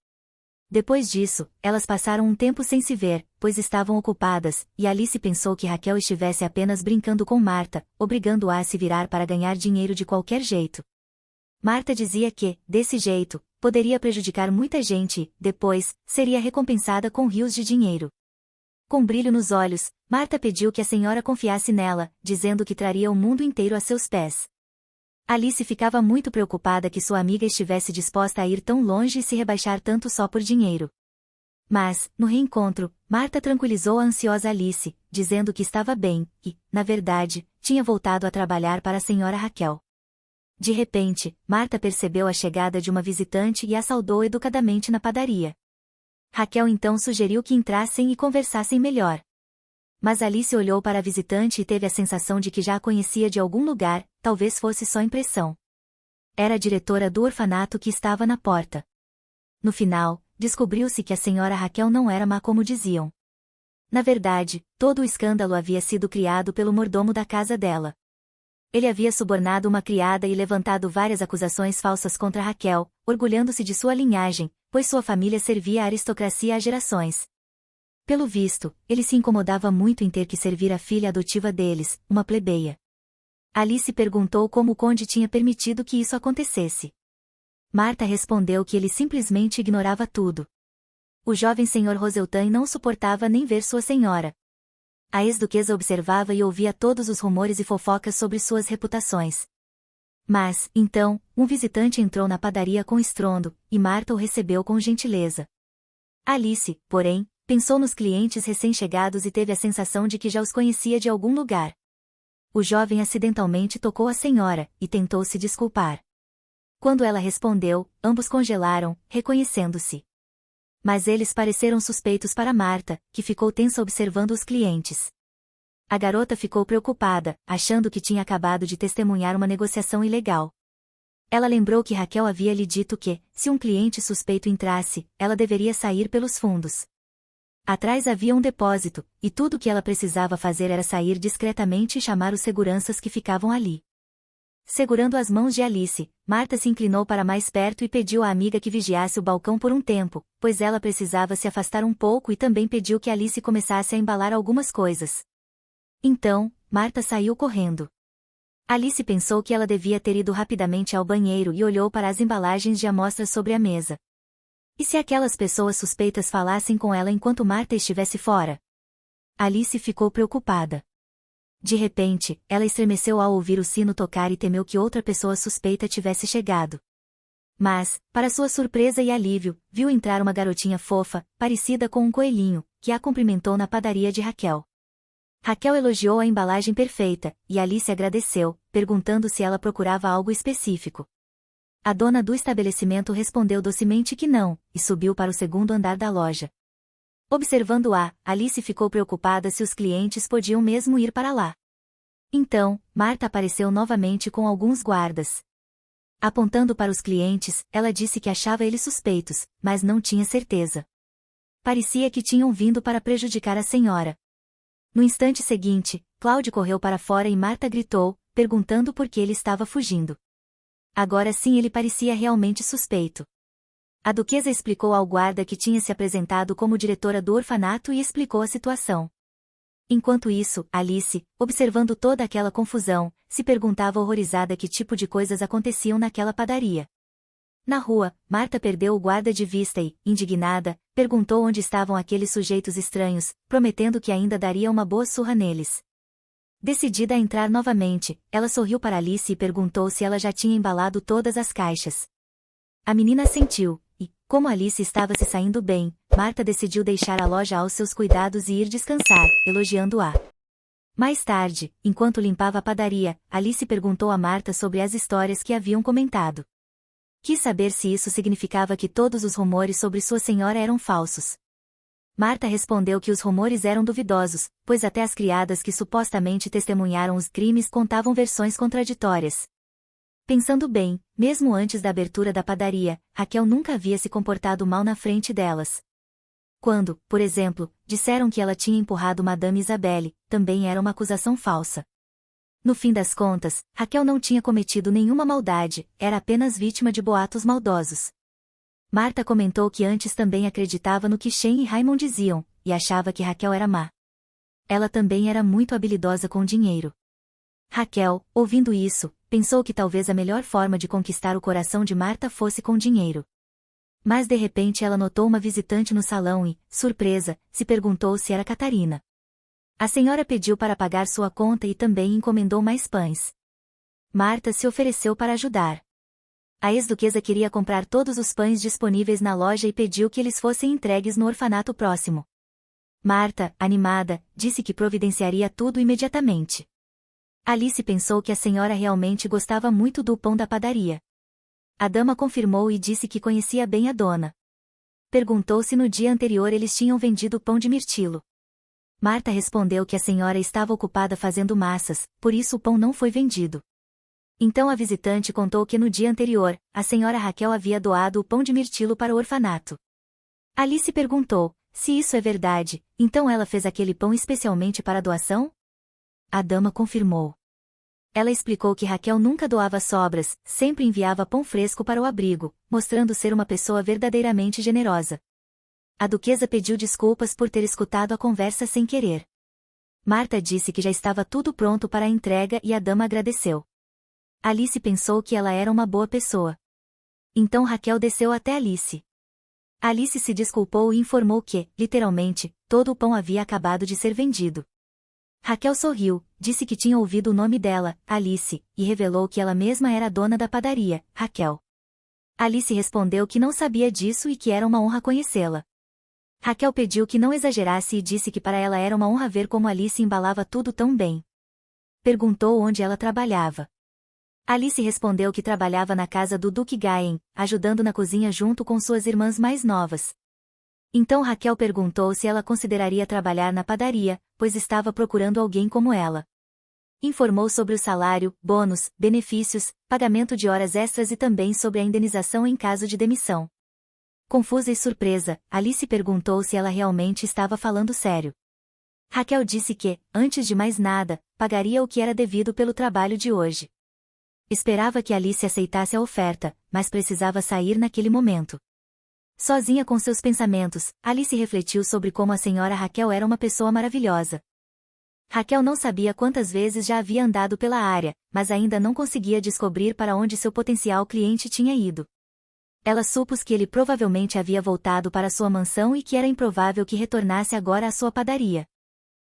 Speaker 1: Depois disso, elas passaram um tempo sem se ver, pois estavam ocupadas, e Alice pensou que Raquel estivesse apenas brincando com Marta, obrigando-a a se virar para ganhar dinheiro de qualquer jeito. Marta dizia que, desse jeito, poderia prejudicar muita gente e, depois, seria recompensada com rios de dinheiro. Com brilho nos olhos, Marta pediu que a senhora confiasse nela, dizendo que traria o mundo inteiro a seus pés. Alice ficava muito preocupada que sua amiga estivesse disposta a ir tão longe e se rebaixar tanto só por dinheiro. Mas, no reencontro, Marta tranquilizou a ansiosa Alice, dizendo que estava bem, e, na verdade, tinha voltado a trabalhar para a senhora Raquel. De repente, Marta percebeu a chegada de uma visitante e a saudou educadamente na padaria. Raquel então sugeriu que entrassem e conversassem melhor. Mas Alice olhou para a visitante e teve a sensação de que já a conhecia de algum lugar, talvez fosse só impressão. Era a diretora do orfanato que estava na porta. No final, descobriu-se que a senhora Raquel não era má como diziam. Na verdade, todo o escândalo havia sido criado pelo mordomo da casa dela. Ele havia subornado uma criada e levantado várias acusações falsas contra Raquel, orgulhando-se de sua linhagem, pois sua família servia a aristocracia há gerações. Pelo visto, ele se incomodava muito em ter que servir a filha adotiva deles, uma plebeia. Alice perguntou como o conde tinha permitido que isso acontecesse. Marta respondeu que ele simplesmente ignorava tudo. O jovem senhor Roseltan não suportava nem ver sua senhora. A ex-duquesa observava e ouvia todos os rumores e fofocas sobre suas reputações. Mas, então, um visitante entrou na padaria com estrondo, e Marta o recebeu com gentileza. Alice, porém, pensou nos clientes recém-chegados e teve a sensação de que já os conhecia de algum lugar. O jovem acidentalmente tocou a senhora, e tentou se desculpar. Quando ela respondeu, ambos congelaram, reconhecendo-se. Mas eles pareceram suspeitos para Marta, que ficou tensa observando os clientes. A garota ficou preocupada, achando que tinha acabado de testemunhar uma negociação ilegal. Ela lembrou que Raquel havia lhe dito que, se um cliente suspeito entrasse, ela deveria sair pelos fundos. Atrás havia um depósito, e tudo o que ela precisava fazer era sair discretamente e chamar os seguranças que ficavam ali. Segurando as mãos de Alice, Marta se inclinou para mais perto e pediu à amiga que vigiasse o balcão por um tempo, pois ela precisava se afastar um pouco e também pediu que Alice começasse a embalar algumas coisas. Então, Marta saiu correndo. Alice pensou que ela devia ter ido rapidamente ao banheiro e olhou para as embalagens de amostras sobre a mesa. E se aquelas pessoas suspeitas falassem com ela enquanto Marta estivesse fora? Alice ficou preocupada. De repente, ela estremeceu ao ouvir o sino tocar e temeu que outra pessoa suspeita tivesse chegado. Mas, para sua surpresa e alívio, viu entrar uma garotinha fofa, parecida com um coelhinho, que a cumprimentou na padaria de Raquel. Raquel elogiou a embalagem perfeita, e Alice agradeceu, perguntando se ela procurava algo específico. A dona do estabelecimento respondeu docemente que não, e subiu para o segundo andar da loja. Observando-a, Alice ficou preocupada se os clientes podiam mesmo ir para lá. Então, Marta apareceu novamente com alguns guardas. Apontando para os clientes, ela disse que achava eles suspeitos, mas não tinha certeza. Parecia que tinham vindo para prejudicar a senhora. No instante seguinte, Cláudio correu para fora e Marta gritou, perguntando por que ele estava fugindo. Agora sim ele parecia realmente suspeito. A duquesa explicou ao guarda que tinha se apresentado como diretora do orfanato e explicou a situação. Enquanto isso, Alice, observando toda aquela confusão, se perguntava horrorizada que tipo de coisas aconteciam naquela padaria. Na rua, Marta perdeu o guarda de vista e, indignada, perguntou onde estavam aqueles sujeitos estranhos, prometendo que ainda daria uma boa surra neles. Decidida a entrar novamente, ela sorriu para Alice e perguntou se ela já tinha embalado todas as caixas. A menina assentiu. E, como Alice estava se saindo bem, Marta decidiu deixar a loja aos seus cuidados e ir descansar, elogiando-a. Mais tarde, enquanto limpava a padaria, Alice perguntou a Marta sobre as histórias que haviam comentado. Quis saber se isso significava que todos os rumores sobre sua senhora eram falsos. Marta respondeu que os rumores eram duvidosos, pois até as criadas que supostamente testemunharam os crimes contavam versões contraditórias. Pensando bem, mesmo antes da abertura da padaria, Raquel nunca havia se comportado mal na frente delas. Quando, por exemplo, disseram que ela tinha empurrado Madame Isabelle, também era uma acusação falsa. No fim das contas, Raquel não tinha cometido nenhuma maldade, era apenas vítima de boatos maldosos. Marta comentou que antes também acreditava no que Shen e Raymond diziam, e achava que Raquel era má. Ela também era muito habilidosa com dinheiro. Raquel, ouvindo isso, pensou que talvez a melhor forma de conquistar o coração de Marta fosse com dinheiro. Mas de repente ela notou uma visitante no salão e, surpresa, se perguntou se era Catarina. A senhora pediu para pagar sua conta e também encomendou mais pães. Marta se ofereceu para ajudar. A ex-duquesa queria comprar todos os pães disponíveis na loja e pediu que eles fossem entregues no orfanato próximo. Marta, animada, disse que providenciaria tudo imediatamente. Alice pensou que a senhora realmente gostava muito do pão da padaria. A dama confirmou e disse que conhecia bem a dona. Perguntou se no dia anterior eles tinham vendido pão de mirtilo. Marta respondeu que a senhora estava ocupada fazendo massas, por isso o pão não foi vendido. Então a visitante contou que no dia anterior, a senhora Raquel havia doado o pão de mirtilo para o orfanato. Alice perguntou, se isso é verdade, então ela fez aquele pão especialmente para a doação? A dama confirmou. Ela explicou que Raquel nunca doava sobras, sempre enviava pão fresco para o abrigo, mostrando ser uma pessoa verdadeiramente generosa. A duquesa pediu desculpas por ter escutado a conversa sem querer. Marta disse que já estava tudo pronto para a entrega e a dama agradeceu. Alice pensou que ela era uma boa pessoa. Então Raquel desceu até Alice. Alice se desculpou e informou que, literalmente, todo o pão havia acabado de ser vendido. Raquel sorriu, disse que tinha ouvido o nome dela, Alice, e revelou que ela mesma era a dona da padaria, Raquel. Alice respondeu que não sabia disso e que era uma honra conhecê-la. Raquel pediu que não exagerasse e disse que para ela era uma honra ver como Alice embalava tudo tão bem. Perguntou onde ela trabalhava. Alice respondeu que trabalhava na casa do Duque Gayen, ajudando na cozinha junto com suas irmãs mais novas. Então Raquel perguntou se ela consideraria trabalhar na padaria, pois estava procurando alguém como ela. Informou sobre o salário, bônus, benefícios, pagamento de horas extras e também sobre a indenização em caso de demissão. Confusa e surpresa, Alice perguntou se ela realmente estava falando sério. Raquel disse que, antes de mais nada, pagaria o que era devido pelo trabalho de hoje. Esperava que Alice aceitasse a oferta, mas precisava sair naquele momento. Sozinha com seus pensamentos, Alice refletiu sobre como a senhora Raquel era uma pessoa maravilhosa. Raquel não sabia quantas vezes já havia andado pela área, mas ainda não conseguia descobrir para onde seu potencial cliente tinha ido. Ela supôs que ele provavelmente havia voltado para sua mansão e que era improvável que retornasse agora à sua padaria.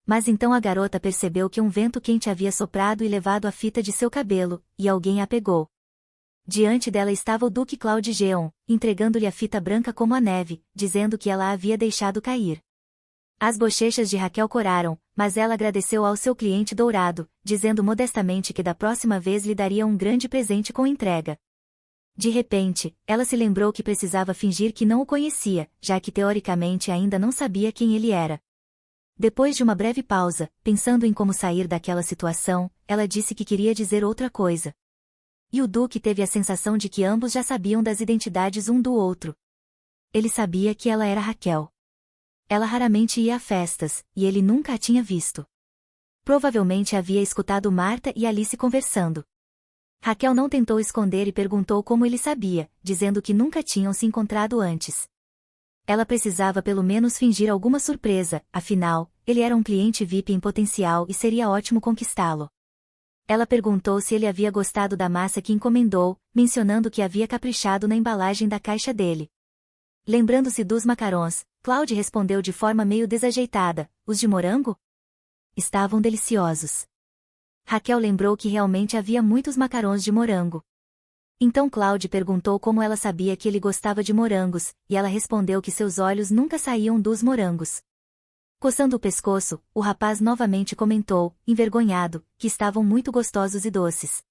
Speaker 1: Mas então a garota percebeu que um vento quente havia soprado e levado a fita de seu cabelo, e alguém a pegou. Diante dela estava o Duque Claude Geon, entregando-lhe a fita branca como a neve, dizendo que ela a havia deixado cair. As bochechas de Raquel coraram, mas ela agradeceu ao seu cliente dourado, dizendo modestamente que da próxima vez lhe daria um grande presente com entrega. De repente, ela se lembrou que precisava fingir que não o conhecia, já que teoricamente ainda não sabia quem ele era. Depois de uma breve pausa, pensando em como sair daquela situação, ela disse que queria dizer outra coisa. E o Duque teve a sensação de que ambos já sabiam das identidades um do outro. Ele sabia que ela era Raquel. Ela raramente ia a festas, e ele nunca a tinha visto. Provavelmente havia escutado Marta e Alice conversando. Raquel não tentou esconder e perguntou como ele sabia, dizendo que nunca tinham se encontrado antes. Ela precisava pelo menos fingir alguma surpresa, afinal, ele era um cliente VIP em potencial e seria ótimo conquistá-lo. Ela perguntou se ele havia gostado da massa que encomendou, mencionando que havia caprichado na embalagem da caixa dele. Lembrando-se dos macarons, Claude respondeu de forma meio desajeitada, os de morango? Estavam deliciosos. Raquel lembrou que realmente havia muitos macarons de morango. Então Claude perguntou como ela sabia que ele gostava de morangos, e ela respondeu que seus olhos nunca saíam dos morangos. Coçando o pescoço, o rapaz novamente comentou, envergonhado, que estavam muito gostosos e doces.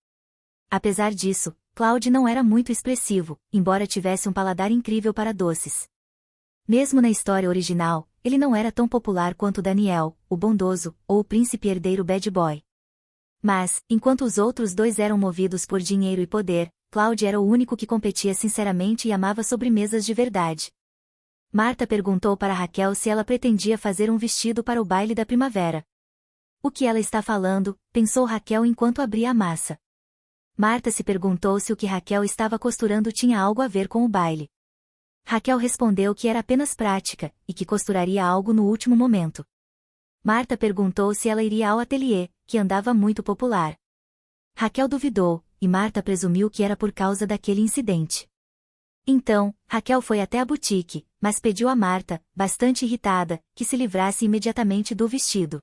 Speaker 1: Apesar disso, Claude não era muito expressivo, embora tivesse um paladar incrível para doces. Mesmo na história original, ele não era tão popular quanto Daniel, o bondoso, ou o príncipe herdeiro bad boy. Mas, enquanto os outros dois eram movidos por dinheiro e poder, Claude era o único que competia sinceramente e amava sobremesas de verdade. Marta perguntou para Raquel se ela pretendia fazer um vestido para o baile da primavera. O que ela está falando? Pensou Raquel enquanto abria a massa. Marta se perguntou se o que Raquel estava costurando tinha algo a ver com o baile. Raquel respondeu que era apenas prática, e que costuraria algo no último momento. Marta perguntou se ela iria ao ateliê, que andava muito popular. Raquel duvidou, e Marta presumiu que era por causa daquele incidente. Então, Raquel foi até a boutique, mas pediu a Marta, bastante irritada, que se livrasse imediatamente do vestido.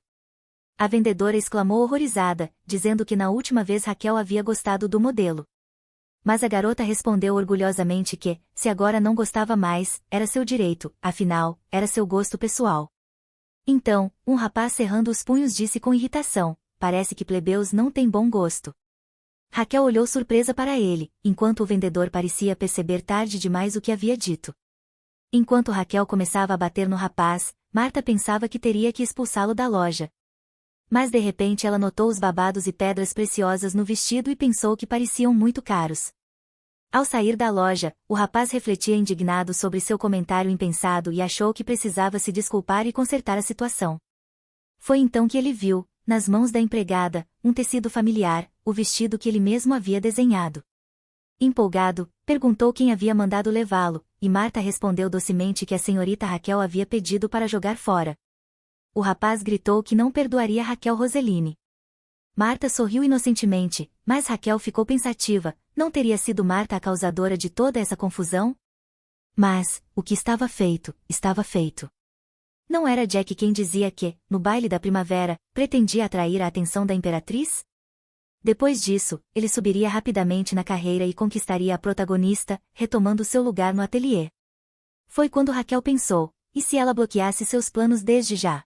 Speaker 1: A vendedora exclamou horrorizada, dizendo que na última vez Raquel havia gostado do modelo. Mas a garota respondeu orgulhosamente que, se agora não gostava mais, era seu direito, afinal, era seu gosto pessoal. Então, um rapaz cerrando os punhos disse com irritação, parece que plebeus não têm bom gosto. Raquel olhou surpresa para ele, enquanto o vendedor parecia perceber tarde demais o que havia dito. Enquanto Raquel começava a bater no rapaz, Marta pensava que teria que expulsá-lo da loja. Mas de repente ela notou os babados e pedras preciosas no vestido e pensou que pareciam muito caros. Ao sair da loja, o rapaz refletia indignado sobre seu comentário impensado e achou que precisava se desculpar e consertar a situação. Foi então que ele viu, nas mãos da empregada, um tecido familiar, o vestido que ele mesmo havia desenhado. Empolgado, perguntou quem havia mandado levá-lo, e Marta respondeu docemente que a senhorita Raquel havia pedido para jogar fora. O rapaz gritou que não perdoaria Raquel Roseline. Marta sorriu inocentemente, mas Raquel ficou pensativa, não teria sido Marta a causadora de toda essa confusão? Mas, o que estava feito, estava feito. Não era Jack quem dizia que, no baile da primavera, pretendia atrair a atenção da imperatriz? Depois disso, ele subiria rapidamente na carreira e conquistaria a protagonista, retomando seu lugar no ateliê. Foi quando Raquel pensou, e se ela bloqueasse seus planos desde já?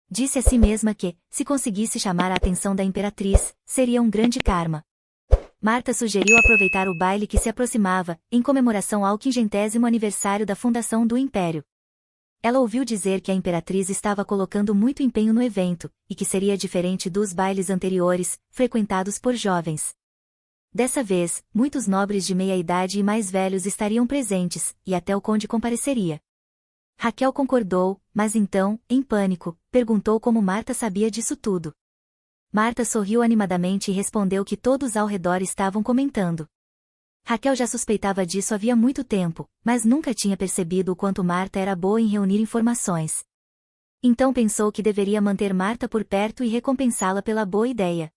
Speaker 1: Disse a si mesma que, se conseguisse chamar a atenção da imperatriz, seria um grande karma. Marta sugeriu aproveitar o baile que se aproximava, em comemoração ao 50º aniversário da fundação do Império. Ela ouviu dizer que a imperatriz estava colocando muito empenho no evento, e que seria diferente dos bailes anteriores, frequentados por jovens. Dessa vez, muitos nobres de meia idade e mais velhos estariam presentes, e até o conde compareceria. Raquel concordou, mas então, em pânico, perguntou como Marta sabia disso tudo. Marta sorriu animadamente e respondeu que todos ao redor estavam comentando. Raquel já suspeitava disso havia muito tempo, mas nunca tinha percebido o quanto Marta era boa em reunir informações. Então pensou que deveria manter Marta por perto e recompensá-la pela boa ideia.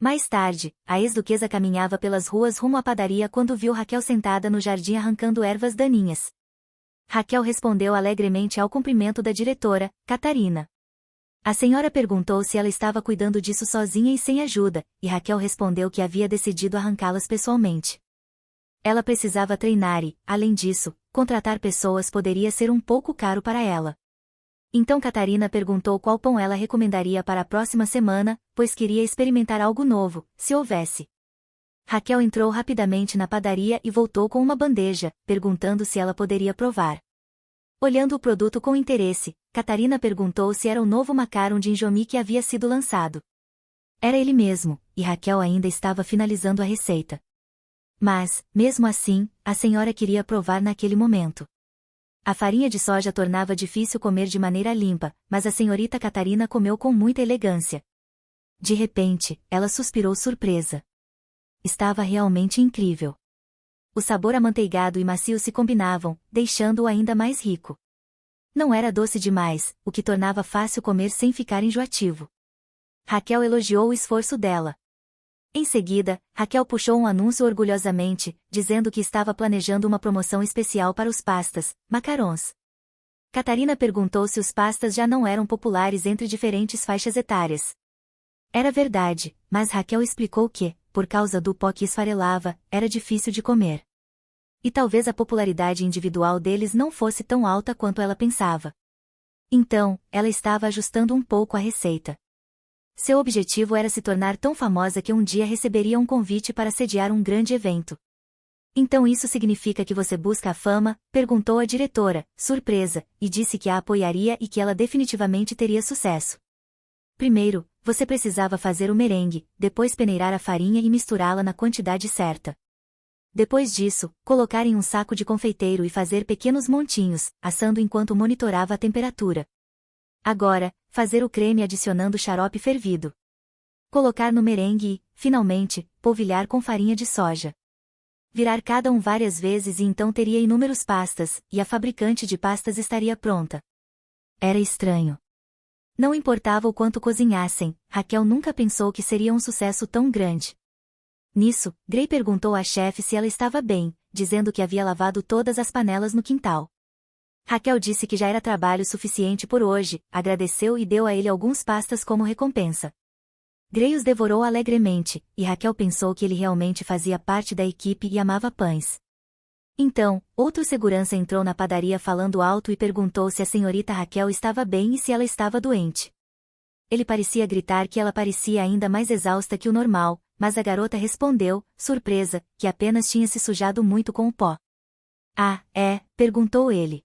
Speaker 1: Mais tarde, a ex-duquesa caminhava pelas ruas rumo à padaria quando viu Raquel sentada no jardim arrancando ervas daninhas. Raquel respondeu alegremente ao cumprimento da diretora, Catarina. A senhora perguntou se ela estava cuidando disso sozinha e sem ajuda, e Raquel respondeu que havia decidido arrancá-las pessoalmente. Ela precisava treinar e, além disso, contratar pessoas poderia ser um pouco caro para ela. Então Catarina perguntou qual pão ela recomendaria para a próxima semana, pois queria experimentar algo novo, se houvesse. Raquel entrou rapidamente na padaria e voltou com uma bandeja, perguntando se ela poderia provar. Olhando o produto com interesse, Catarina perguntou se era o novo macarrão de injomi que havia sido lançado. Era ele mesmo, e Raquel ainda estava finalizando a receita. Mas, mesmo assim, a senhora queria provar naquele momento. A farinha de soja tornava difícil comer de maneira limpa, mas a senhorita Catarina comeu com muita elegância. De repente, ela suspirou surpresa. Estava realmente incrível. O sabor amanteigado e macio se combinavam, deixando-o ainda mais rico. Não era doce demais, o que tornava fácil comer sem ficar enjoativo. Raquel elogiou o esforço dela. Em seguida, Raquel puxou um anúncio orgulhosamente, dizendo que estava planejando uma promoção especial para os pastas, macarrons. Catarina perguntou se os pastas já não eram populares entre diferentes faixas etárias. Era verdade, mas Raquel explicou que, por causa do pó que esfarelava, era difícil de comer. E talvez a popularidade individual deles não fosse tão alta quanto ela pensava. Então, ela estava ajustando um pouco a receita. Seu objetivo era se tornar tão famosa que um dia receberia um convite para sediar um grande evento. Então isso significa que você busca a fama? Perguntou a diretora, surpresa, e disse que a apoiaria e que ela definitivamente teria sucesso. Primeiro, você precisava fazer o merengue, depois peneirar a farinha e misturá-la na quantidade certa. Depois disso, colocar em um saco de confeiteiro e fazer pequenos montinhos, assando enquanto monitorava a temperatura. Agora, fazer o creme adicionando xarope fervido. Colocar no merengue e, finalmente, polvilhar com farinha de soja. Virar cada um várias vezes e então teria inúmeros pastas, e a fabricante de pastas estaria pronta. Era estranho. Não importava o quanto cozinhassem, Raquel nunca pensou que seria um sucesso tão grande. Nisso, Gray perguntou à chefe se ela estava bem, dizendo que havia lavado todas as panelas no quintal. Raquel disse que já era trabalho suficiente por hoje, agradeceu e deu a ele alguns pastas como recompensa. Gray os devorou alegremente, e Raquel pensou que ele realmente fazia parte da equipe e amava pães. Então, outro segurança entrou na padaria falando alto e perguntou se a senhorita Raquel estava bem e se ela estava doente. ele parecia gritar que ela parecia ainda mais exausta que o normal, mas a garota respondeu, surpresa, que apenas tinha se sujado muito com o pó. Ah, é? Perguntou ele.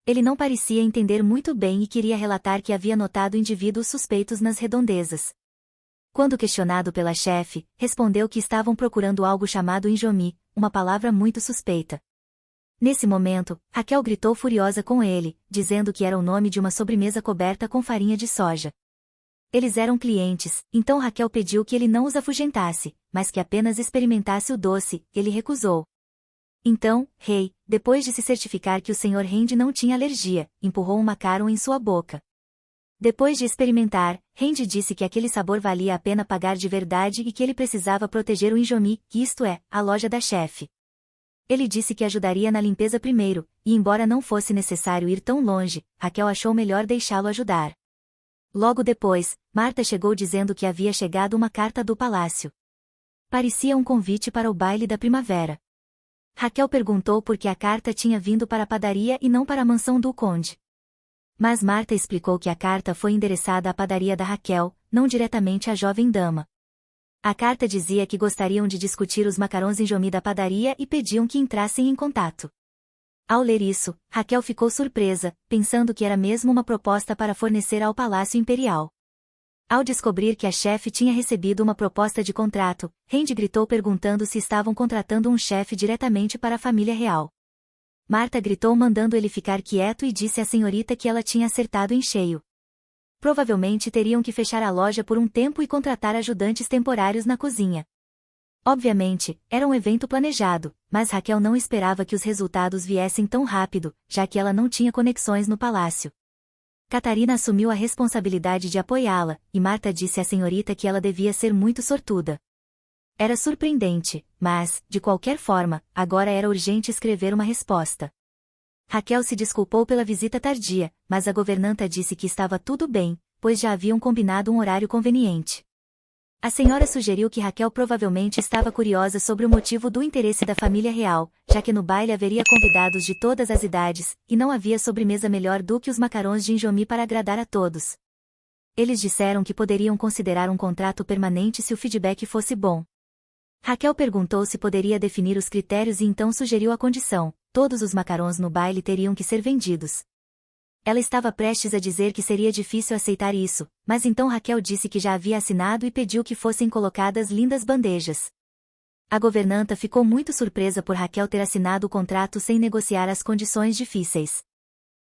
Speaker 1: Ele não parecia entender muito bem e queria relatar que havia notado indivíduos suspeitos nas redondezas. Quando questionado pela chefe, respondeu que estavam procurando algo chamado injomi, uma palavra muito suspeita. Nesse momento, Raquel gritou furiosa com ele, dizendo que era o nome de uma sobremesa coberta com farinha de soja. Eles eram clientes, então Raquel pediu que ele não os afugentasse, mas que apenas experimentasse o doce. Ele recusou. Então, Rei, depois de se certificar que o Sr. Randy não tinha alergia, empurrou um macaron em sua boca. Depois de experimentar, Randy disse que aquele sabor valia a pena pagar de verdade e que ele precisava proteger o injomi, isto é, a loja da chefe. Ele disse que ajudaria na limpeza primeiro, e embora não fosse necessário ir tão longe, Raquel achou melhor deixá-lo ajudar. Logo depois, Marta chegou dizendo que havia chegado uma carta do palácio. Parecia um convite para o baile da primavera. Raquel perguntou por que a carta tinha vindo para a padaria e não para a mansão do conde. Mas Marta explicou que a carta foi endereçada à padaria da Raquel, não diretamente à jovem dama. A carta dizia que gostariam de discutir os macarons injomi da padaria e pediam que entrassem em contato. Ao ler isso, Raquel ficou surpresa, pensando que era mesmo uma proposta para fornecer ao Palácio Imperial. Ao descobrir que a chefe tinha recebido uma proposta de contrato, Randy gritou perguntando se estavam contratando um chefe diretamente para a família real. Marta gritou mandando ele ficar quieto e disse à senhorita que ela tinha acertado em cheio. Provavelmente teriam que fechar a loja por um tempo e contratar ajudantes temporários na cozinha. Obviamente, era um evento planejado, mas Raquel não esperava que os resultados viessem tão rápido, já que ela não tinha conexões no palácio. Catarina assumiu a responsabilidade de apoiá-la, e Marta disse à senhorita que ela devia ser muito sortuda. Era surpreendente, mas, de qualquer forma, agora era urgente escrever uma resposta. Raquel se desculpou pela visita tardia, mas a governanta disse que estava tudo bem, pois já haviam combinado um horário conveniente. A senhora sugeriu que Raquel provavelmente estava curiosa sobre o motivo do interesse da família real, já que no baile haveria convidados de todas as idades, e não havia sobremesa melhor do que os macarons de injomi para agradar a todos. Eles disseram que poderiam considerar um contrato permanente se o feedback fosse bom. Raquel perguntou se poderia definir os critérios e então sugeriu a condição: todos os macarons no baile teriam que ser vendidos. Ela estava prestes a dizer que seria difícil aceitar isso, mas então Raquel disse que já havia assinado e pediu que fossem colocadas lindas bandejas. A governanta ficou muito surpresa por Raquel ter assinado o contrato sem negociar as condições difíceis.